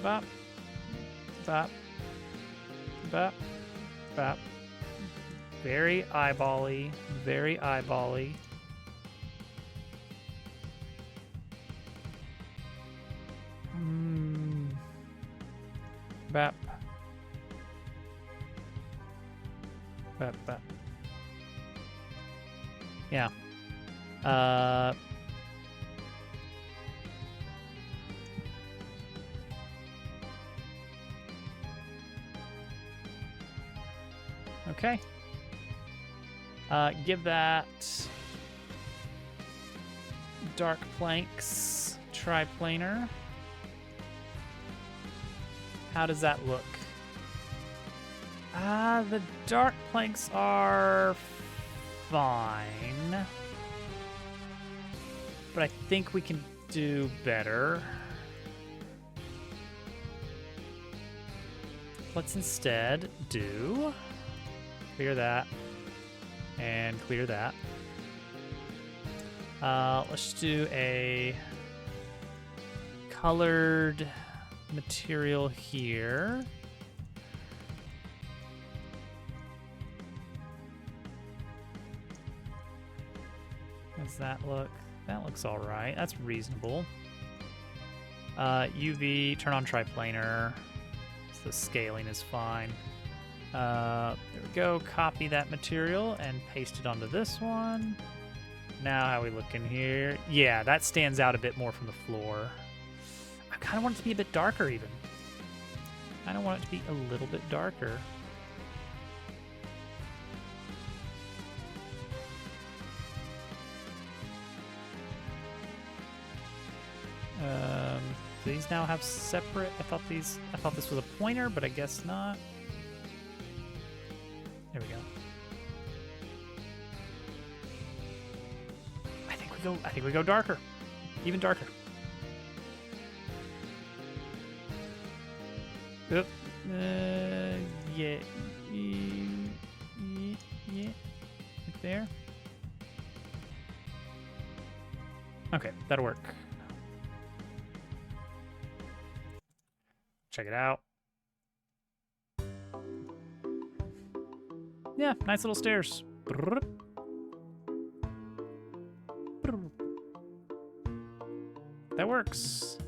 Bop. Bop. Bop. Bop. Very eyeball-y. Very eyeball-y. Bop. Bop, bop. Yeah. Okay. Give that dark planks triplanar. How does that look? The dark planks are fine. But I think we can do better. Let's instead do... Clear that. And clear that. Let's do a colored material here. How does that look? That looks all right. That's reasonable. UV, turn on triplanar. So the scaling is fine. There we go. Copy that material and paste it onto this one. Now how we looking here? Yeah, that stands out a bit more from the floor. I kind of want it to be a bit darker even. I don't want it to be a little bit darker. These now have separate. I thought this was a pointer, but I guess not. There we go. I think we go darker. Even darker. Oop. Yeah. Yeah. Right there. Okay, that'll work. Check it out. Yeah, nice little stairs. That works.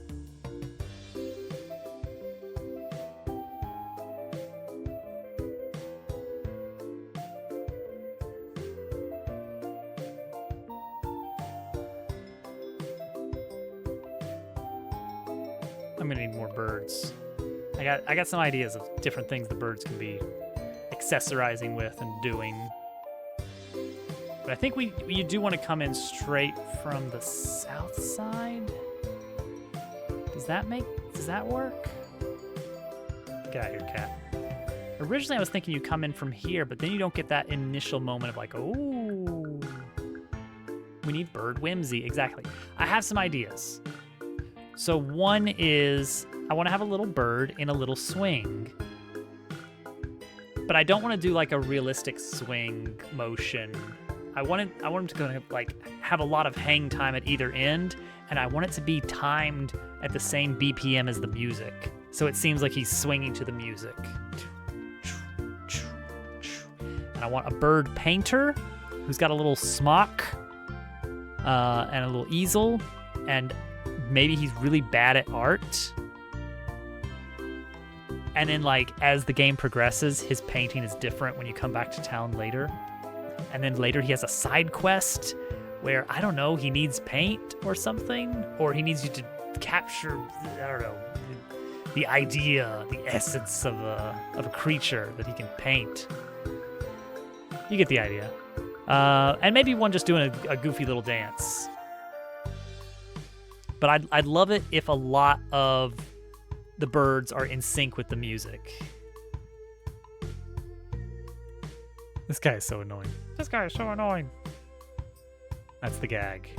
I'm gonna need more birds. I got some ideas of different things the birds can be accessorizing with and doing. But I think you do want to come in straight from the south side. Does that work? Get out of here, cat. Originally I was thinking you come in from here, but then you don't get that initial moment of like, oh, we need bird whimsy. Exactly. I have some ideas. So one is I want to have a little bird in a little swing. But I don't want to do like a realistic swing motion. I want him to kind of like have a lot of hang time at either end, and I want it to be timed at the same BPM as the music. So it seems like he's swinging to the music. And I want a bird painter who's got a little smock and a little easel, and maybe he's really bad at art. And then, like, as the game progresses, his painting is different when you come back to town later. And then later he has a side quest where, I don't know, he needs paint or something, or he needs you to capture, I don't know, the idea, the essence of a creature that he can paint. You get the idea. And maybe one just doing a goofy little dance. But I'd love it if a lot of the birds are in sync with the music. This guy is so annoying. This guy is so annoying. That's the gag.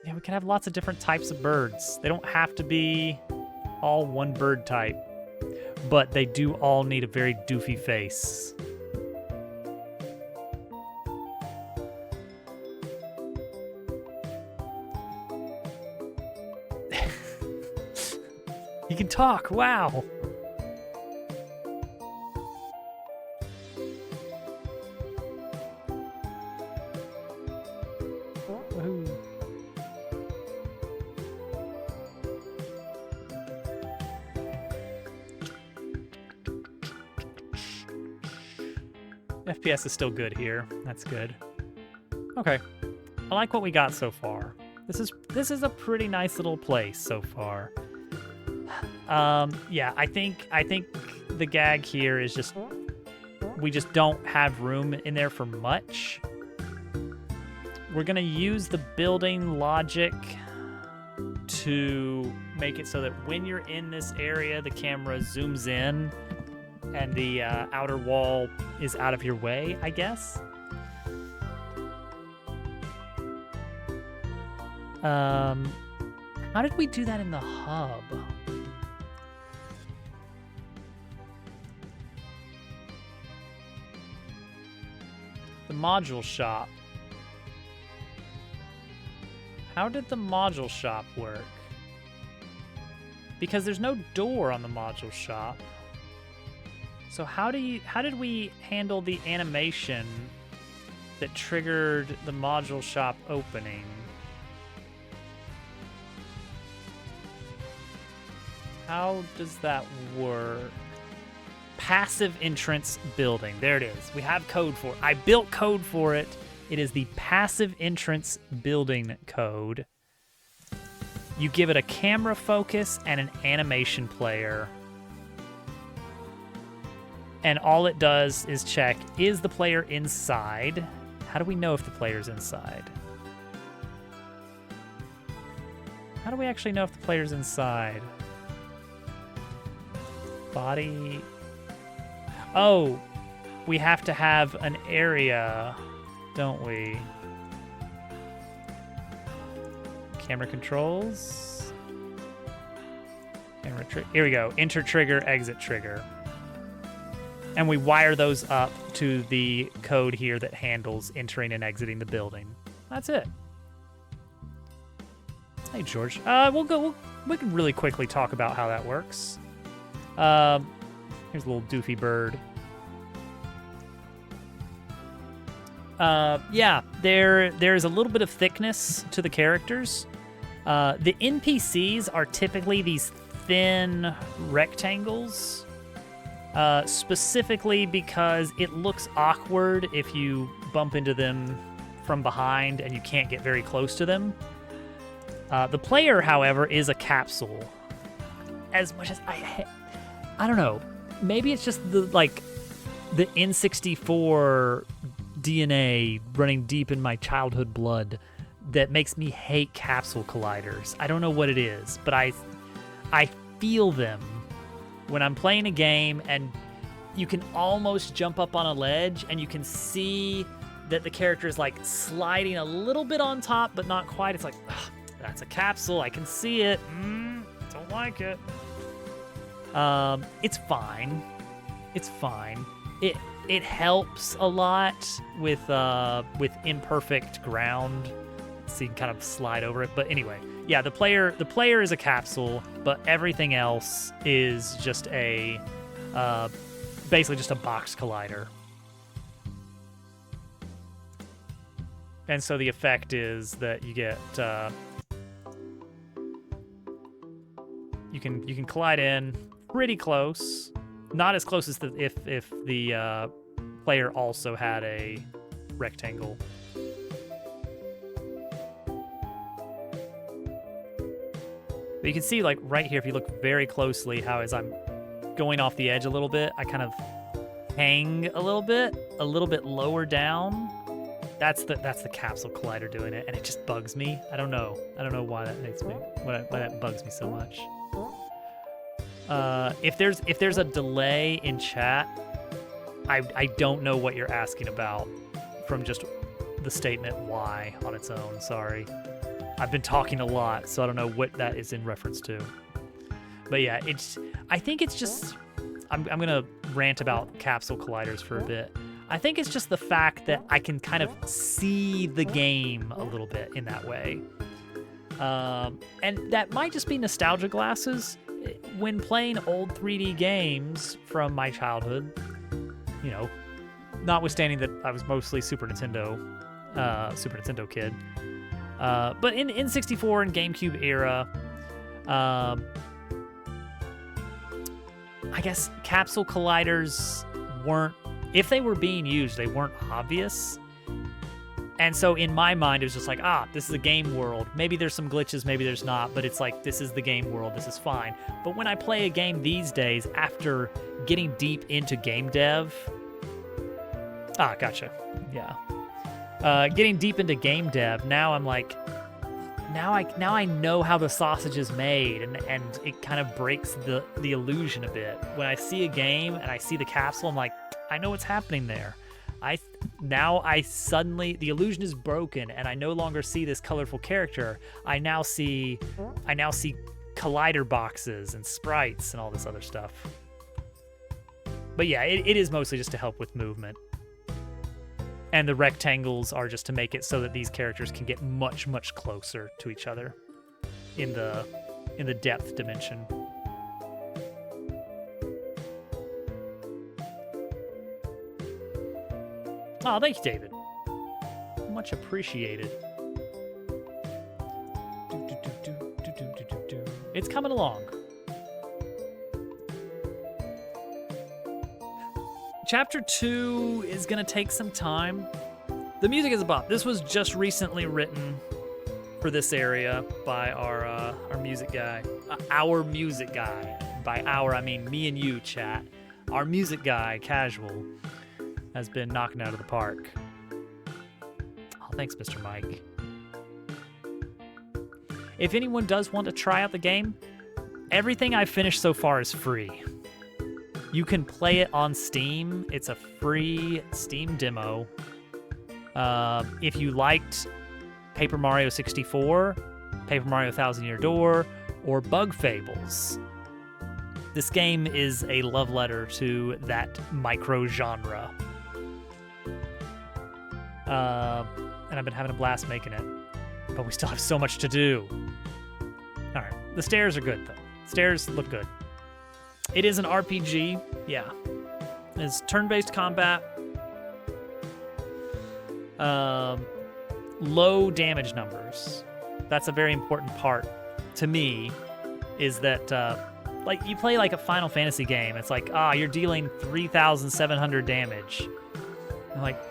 Yeah, we can have lots of different types of birds. They don't have to be all one bird type, but they do all need a very doofy face. He can talk, wow. Woohoo. FPS is still good here. That's good. Okay. I like what we got so far. This is a pretty nice little place so far. Yeah, I think the gag here is just we just don't have room in there for much. We're gonna use the building logic to make it so that when you're in this area, the camera zooms in and the outer wall is out of your way, I guess. How did we do that in the hub? The module shop. How did the module shop work? Because there's no door on the module shop. So how did we handle the animation that triggered the module shop opening. How does that work? Passive entrance building. There it is. We have code for it. I built code for it. It is the passive entrance building code. You give it a camera focus and an animation player. And all it does is check, is the player inside? How do we know if the player's inside? How do we actually know if the player's inside? Body. Oh, we have to have an area, don't we? Camera controls. Here we go. Enter trigger, exit trigger. And we wire those up to the code here that handles entering and exiting the building. That's it. Hey, George. We can really quickly talk about how that works. Here's a little doofy bird. Yeah, there's a little bit of thickness to the characters. The NPCs are typically these thin rectangles, specifically because it looks awkward if you bump into them from behind and you can't get very close to them. The player, however, is a capsule. As much as I don't know. Maybe it's just the N64 DNA running deep in my childhood blood that makes me hate capsule colliders. I don't know what it is, but I feel them when I'm playing a game and you can almost jump up on a ledge and you can see that the character is like sliding a little bit on top, but not quite. It's like, that's a capsule. I can see it. Don't like it. It's fine. It's fine. It helps a lot with imperfect ground, so you can kind of slide over it. But anyway, yeah, the player is a capsule, but everything else is just a basically just a box collider. And so the effect is that you get you can collide in pretty close, not as close as if the player also had a rectangle. But you can see, like, right here, if you look very closely, how as I'm going off the edge a little bit, I kind of hang a little bit lower down. That's the capsule collider doing it, and it just bugs me. I don't know why that makes me why that bugs me so much. If there's a delay in chat, I don't know what you're asking about from just the statement "why" on its own. Sorry, I've been talking a lot, so I don't know what that is in reference to. But yeah, I think it's just I'm gonna rant about capsule colliders for a bit. I think it's just the fact that I can kind of see the game a little bit in that way. And that might just be nostalgia glasses. When playing old 3D games from my childhood, you know, notwithstanding that I was mostly Super Nintendo kid. But in N64 and GameCube era, I guess capsule colliders weren't, if they were being used, they weren't obvious. And so in my mind, it was just like, this is a game world. Maybe there's some glitches, maybe there's not, but it's like, this is the game world, this is fine. But when I play a game these days, after getting deep into game dev... gotcha. Yeah. Getting deep into game dev, now I'm like, now I know how the sausage is made, and it kind of breaks the illusion a bit. When I see a game and I see the capsule, I'm like, I know what's happening there. Now I suddenly, the illusion is broken, and I no longer see this colorful character. I now see collider boxes and sprites and all this other stuff. But yeah, it is mostly just to help with movement. And the rectangles are just to make it so that these characters can get much, much closer to each other in the depth dimension. Oh, thank you, David. much appreciated. It's coming along. Chapter 2 is going to take some time. The music is a bop. This was just recently written for this area by our music guy. Our music guy. By our, I mean me and you, chat. Our music guy, Casual, has been knocking out of the park. Oh, thanks, Mr. Mike. If anyone does want to try out the game, everything I've finished so far is free. You can play it on Steam. It's a free Steam demo. If you liked Paper Mario 64, Paper Mario Thousand Year Door, or Bug Fables, this game is a love letter to that micro-genre. And I've been having a blast making it. But we still have so much to do. All right, the stairs are good, though. Stairs look good. It is an RPG, yeah. It's turn-based combat. Low damage numbers. That's a very important part to me, is that, like, you play like a Final Fantasy game. It's like, you're dealing 3,700 damage. I'm like,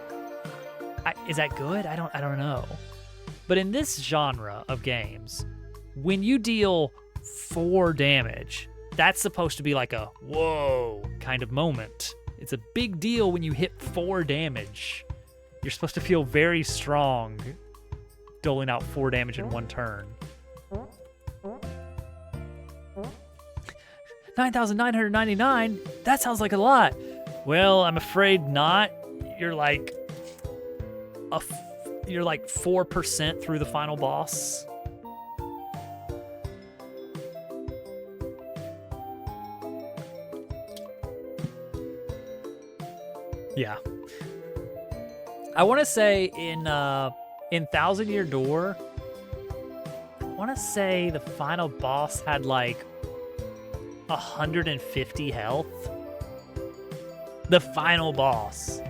is that good? I don't know. But in this genre of games, when you deal 4 damage, that's supposed to be like a whoa kind of moment. It's a big deal when you hit 4 damage. You're supposed to feel very strong doling out 4 damage in one turn. 9,999? That sounds like a lot. Well, I'm afraid not. You're like 4% through the final boss. Yeah. I want to say in Thousand Year Door, I want to say the final boss had like 150 health. The final boss.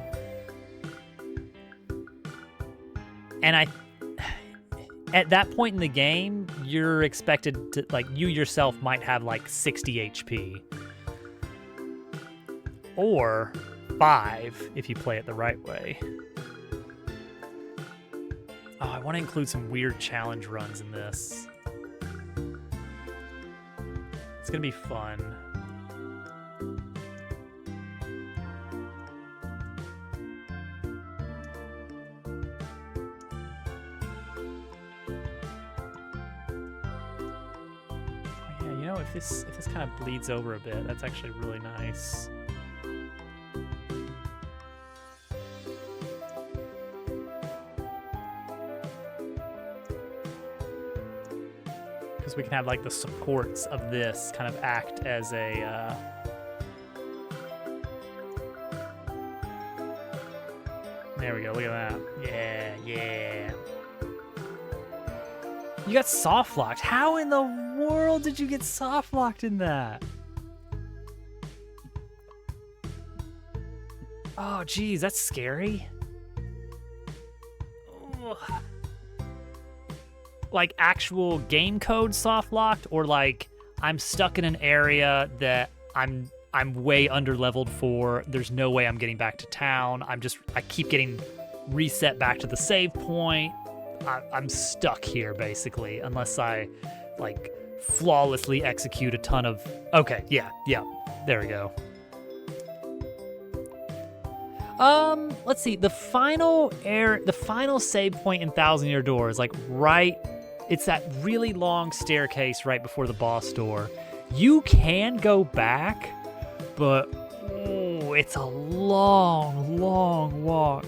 And at that point in the game, you're expected to, like, you yourself might have like 60 HP. Or 5 if you play it the right way. Oh, I want to include some weird challenge runs in this. It's gonna be fun. Oh, yeah, you know, if this kind of bleeds over a bit, that's actually really nice. We can have like the supports of this kind of act as a there we go, look at that. Yeah. You got soft locked. How in the world did you get soft locked in that? Oh geez, that's scary. Ugh. Like actual game code soft locked, or like I'm stuck in an area that I'm way under leveled for. There's no way I'm getting back to town. I keep getting reset back to the save point. I'm stuck here basically, unless I like flawlessly execute a ton of. Okay, yeah, there we go. Let's see. The final save point in Thousand Year Door is like right. It's that really long staircase right before the boss door. You can go back, but it's a long, long walk.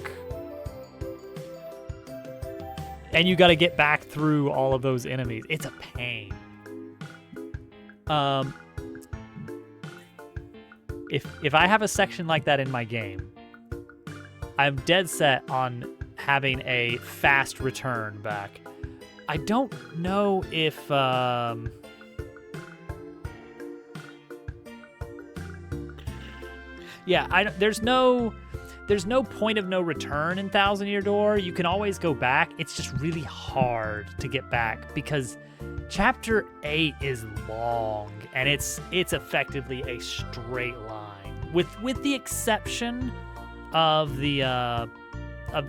And you got to get back through all of those enemies. It's a pain. If I have a section like that in my game, I'm dead set on having a fast return back. I don't know if there's no there's no point of no return in Thousand Year Door. You can always go back. It's just really hard to get back because Chapter 8 is long and it's effectively a straight line, with the exception of the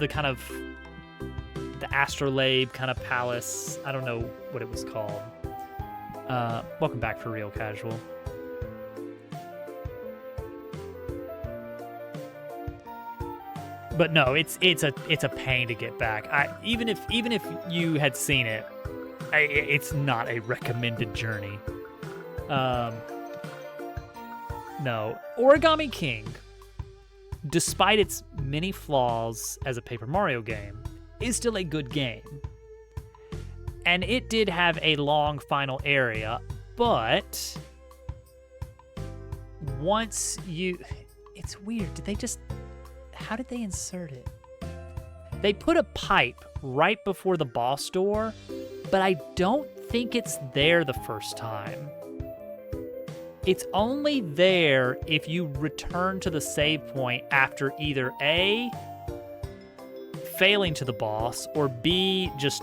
kind of the Astrolabe kind of palace. I don't know what it was called. Welcome back for Real Casual. But no, it's a pain to get back. Even if you had seen it, it's not a recommended journey. No, Origami King, despite its many flaws as a Paper Mario game, is still a good game. And it did have a long final area, but once you... It's weird. How did they insert it? They put a pipe right before the boss door, but I don't think it's there the first time. It's only there if you return to the save point after either A, failing to the boss, or B, just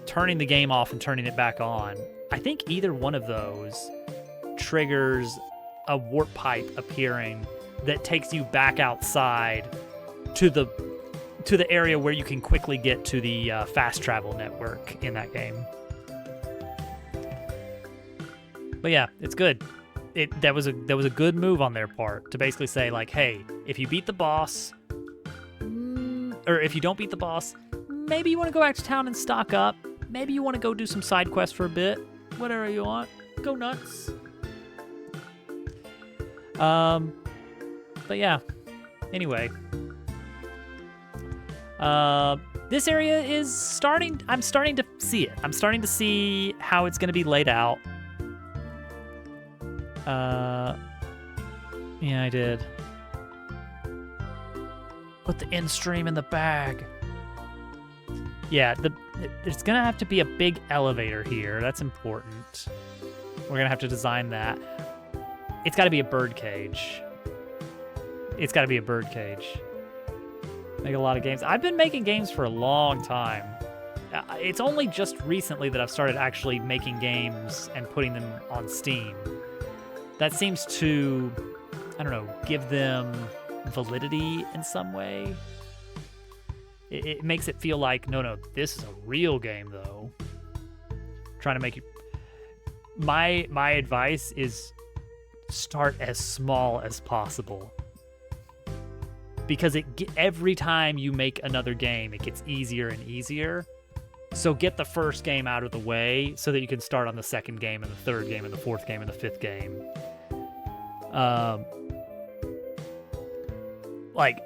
turning the game off and turning it back on. I think either one of those triggers a warp pipe appearing that takes you back outside to the area where you can quickly get to the fast travel network in that game. But yeah, it's good. That was a good move on their part to basically say like, hey, if you beat the boss, or if you don't beat the boss, maybe you want to go back to town and stock up. Maybe you want to go do some side quests for a bit. Whatever you want. Go nuts. But yeah, anyway. This area is I'm starting to see it. I'm starting to see how it's going to be laid out. Yeah, I did. Put the in-stream in the bag. Yeah, there's going to have to be a big elevator here. That's important. We're going to have to design that. It's got to be a bird cage. It's got to be a bird cage. Make a lot of games. I've been making games for a long time. It's only just recently that I've started actually making games and putting them on Steam. That seems to, I don't know, give them validity in some way. It makes it feel like, no, this is a real game, though. Trying to make it... My advice is start as small as possible. Because every time you make another game, it gets easier and easier. So get the first game out of the way so that you can start on the second game and the third game and the fourth game and the fifth game. Like,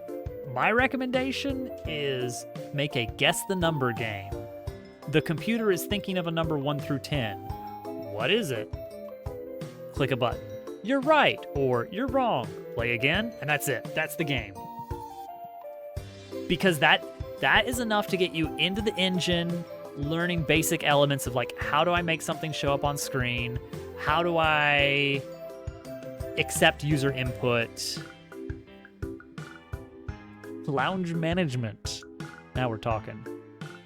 my recommendation is make a guess the number game. The computer is thinking of a number 1 through 10. What is it? Click a button. You're right, or you're wrong. Play again, and that's it. That's the game. Because that is enough to get you into the engine, learning basic elements of like, how do I make something show up on screen? How do I accept user input? Lounge management. Now we're talking.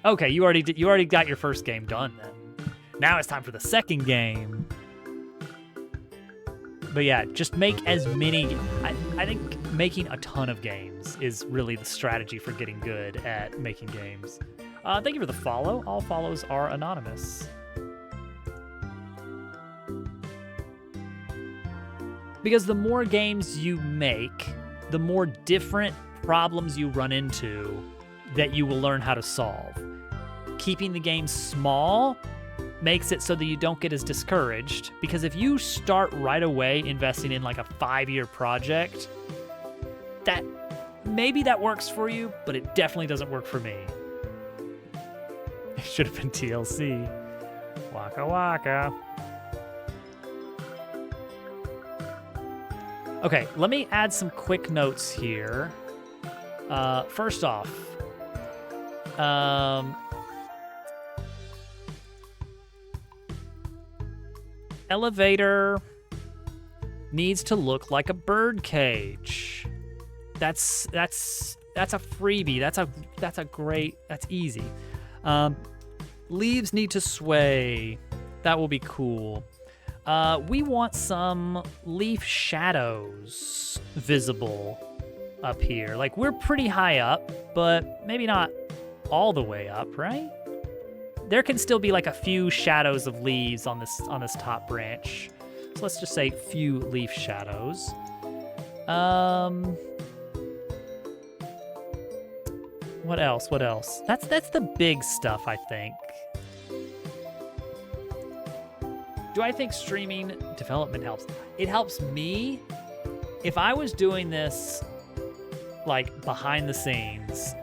Okay, you already got your first game done then. Now it's time for the second game. But yeah, just make as many... I think making a ton of games is really the strategy for getting good at making games. Thank you for the follow. All follows are anonymous. Because the more games you make, the more different problems you run into that you will learn how to solve. Keeping the game small makes it so that you don't get as discouraged, because if you start right away investing in like a 5-year project, that maybe that works for you, but it definitely doesn't work for me. It should have been TLC. Waka waka. Okay, let me add some quick notes here. First off, elevator needs to look like a bird cage. That's a freebie. That's easy. Leaves need to sway. That will be cool. We want some leaf shadows visible up here. Like, we're pretty high up, but maybe not all the way up, right? There can still be like a few shadows of leaves on this top branch. So let's just say few leaf shadows. What else? What else? That's the big stuff, I think. Do I think streaming development helps? It helps me. If I was doing this like behind the scenes,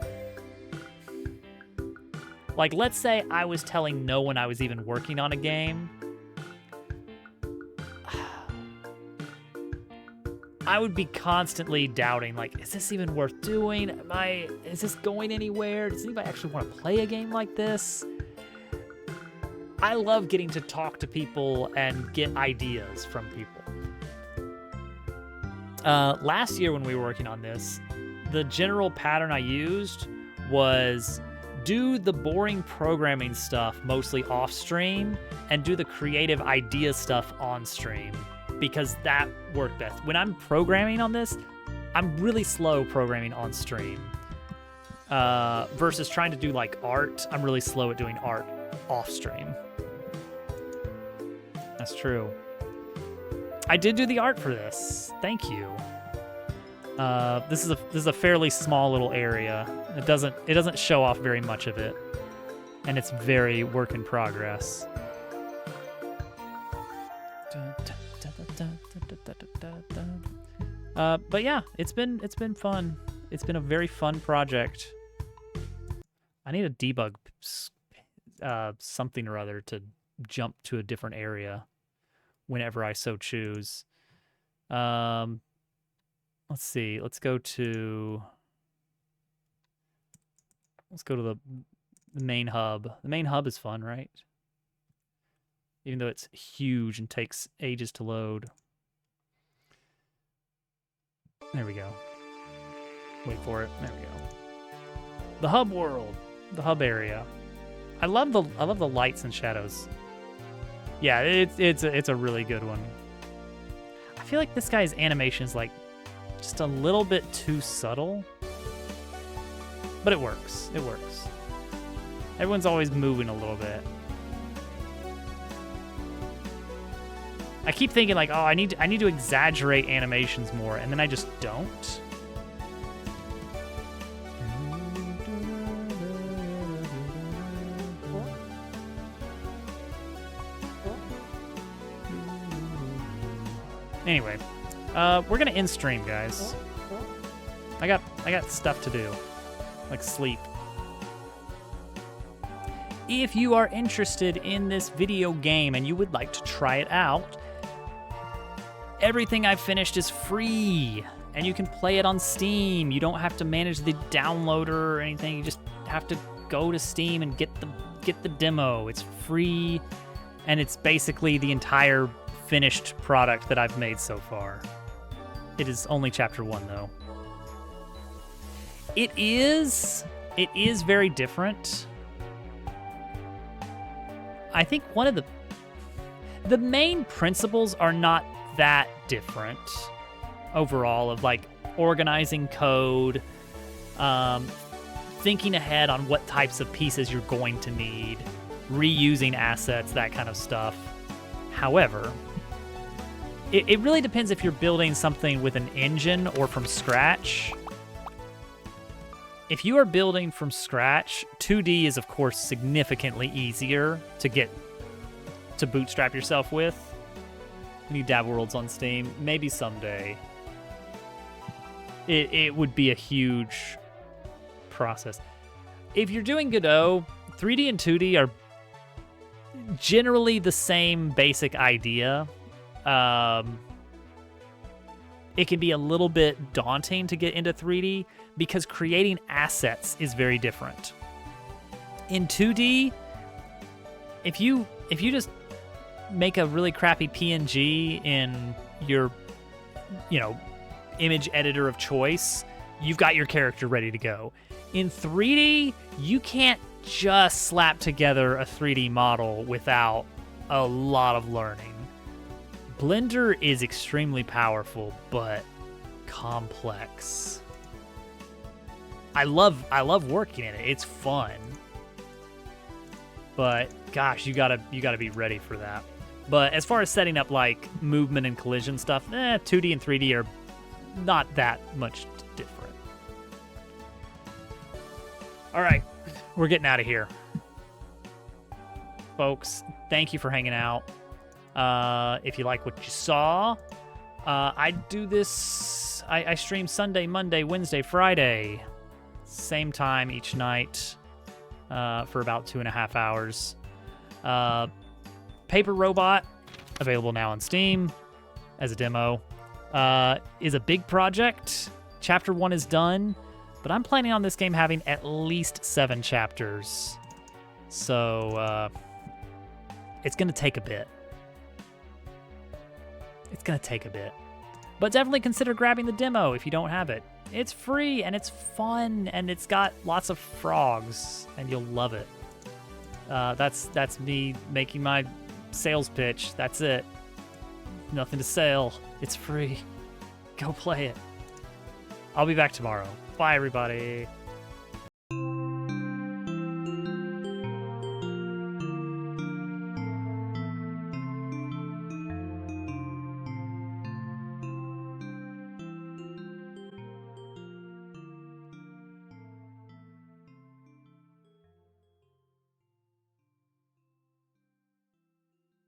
like let's say I was telling no one I was even working on a game, I would be constantly doubting, like, is this even worth doing? Is this going anywhere? Does anybody actually want to play a game like this? I love getting to talk to people and get ideas from people. Last year when we were working on this, the general pattern I used was do the boring programming stuff mostly off stream and do the creative idea stuff on stream, because that worked best. When I'm programming on this, I'm really slow programming on stream. Versus trying to do like art, I'm really slow at doing art off stream. That's true. I did do the art for this. Thank you. This is a fairly small little area. It doesn't show off very much of it, and it's very work in progress. But yeah, it's been fun. It's been a very fun project. I need to debug something or other to jump to a different area whenever I so choose. Let's see. Let's go to the main hub. The main hub is fun, right? Even though it's huge and takes ages to load. There we go. Wait for it. There we go. The hub world. The hub area. I love the lights and shadows. Yeah, it's a really good one. I feel like this guy's animation is like just a little bit too subtle. But it works. It works. Everyone's always moving a little bit. I keep thinking like, oh, I need to exaggerate animations more, and then I just don't. Anyway, we're gonna end stream, guys. I got stuff to do, like sleep. If you are interested in this video game and you would like to try it out, everything I've finished is free, and you can play it on Steam. You don't have to manage the downloader or anything. You just have to go to Steam and get the demo. It's free, and it's basically the entire finished product that I've made so far. It is only chapter 1, though. It is very different. I think one of the main principles are not that different overall, of like organizing code, thinking ahead on what types of pieces you're going to need, reusing assets, that kind of stuff. However, it really depends if you're building something with an engine or from scratch. If you are building from scratch, 2D is of course significantly easier to bootstrap yourself with. You need Dab Worlds on Steam, maybe someday. It would be a huge process. If you're doing Godot, 3D and 2D are generally the same basic idea. It can be a little bit daunting to get into 3D because creating assets is very different. In 2D, if you just make a really crappy PNG in your, image editor of choice, you've got your character ready to go. In 3D, you can't just slap together a 3D model without a lot of learning. Blender is extremely powerful, but complex. I love working in it. It's fun. But gosh, you gotta be ready for that. But as far as setting up like movement and collision stuff, 2D and 3D are not that much different. All right, we're getting out of here. Folks, thank you for hanging out. If you like what you saw, I do this, I stream Sunday, Monday, Wednesday, Friday, same time each night for about 2.5 hours. Paper Robot, available now on Steam as a demo, is a big project. Chapter 1 is done, but I'm planning on this game having at least 7 chapters. So, it's going to take a bit. It's going to take a bit. But definitely consider grabbing the demo if you don't have it. It's free, and it's fun, and it's got lots of frogs, and you'll love it. That's me making my sales pitch. That's it. Nothing to sell. It's free. Go play it. I'll be back tomorrow. Bye, everybody.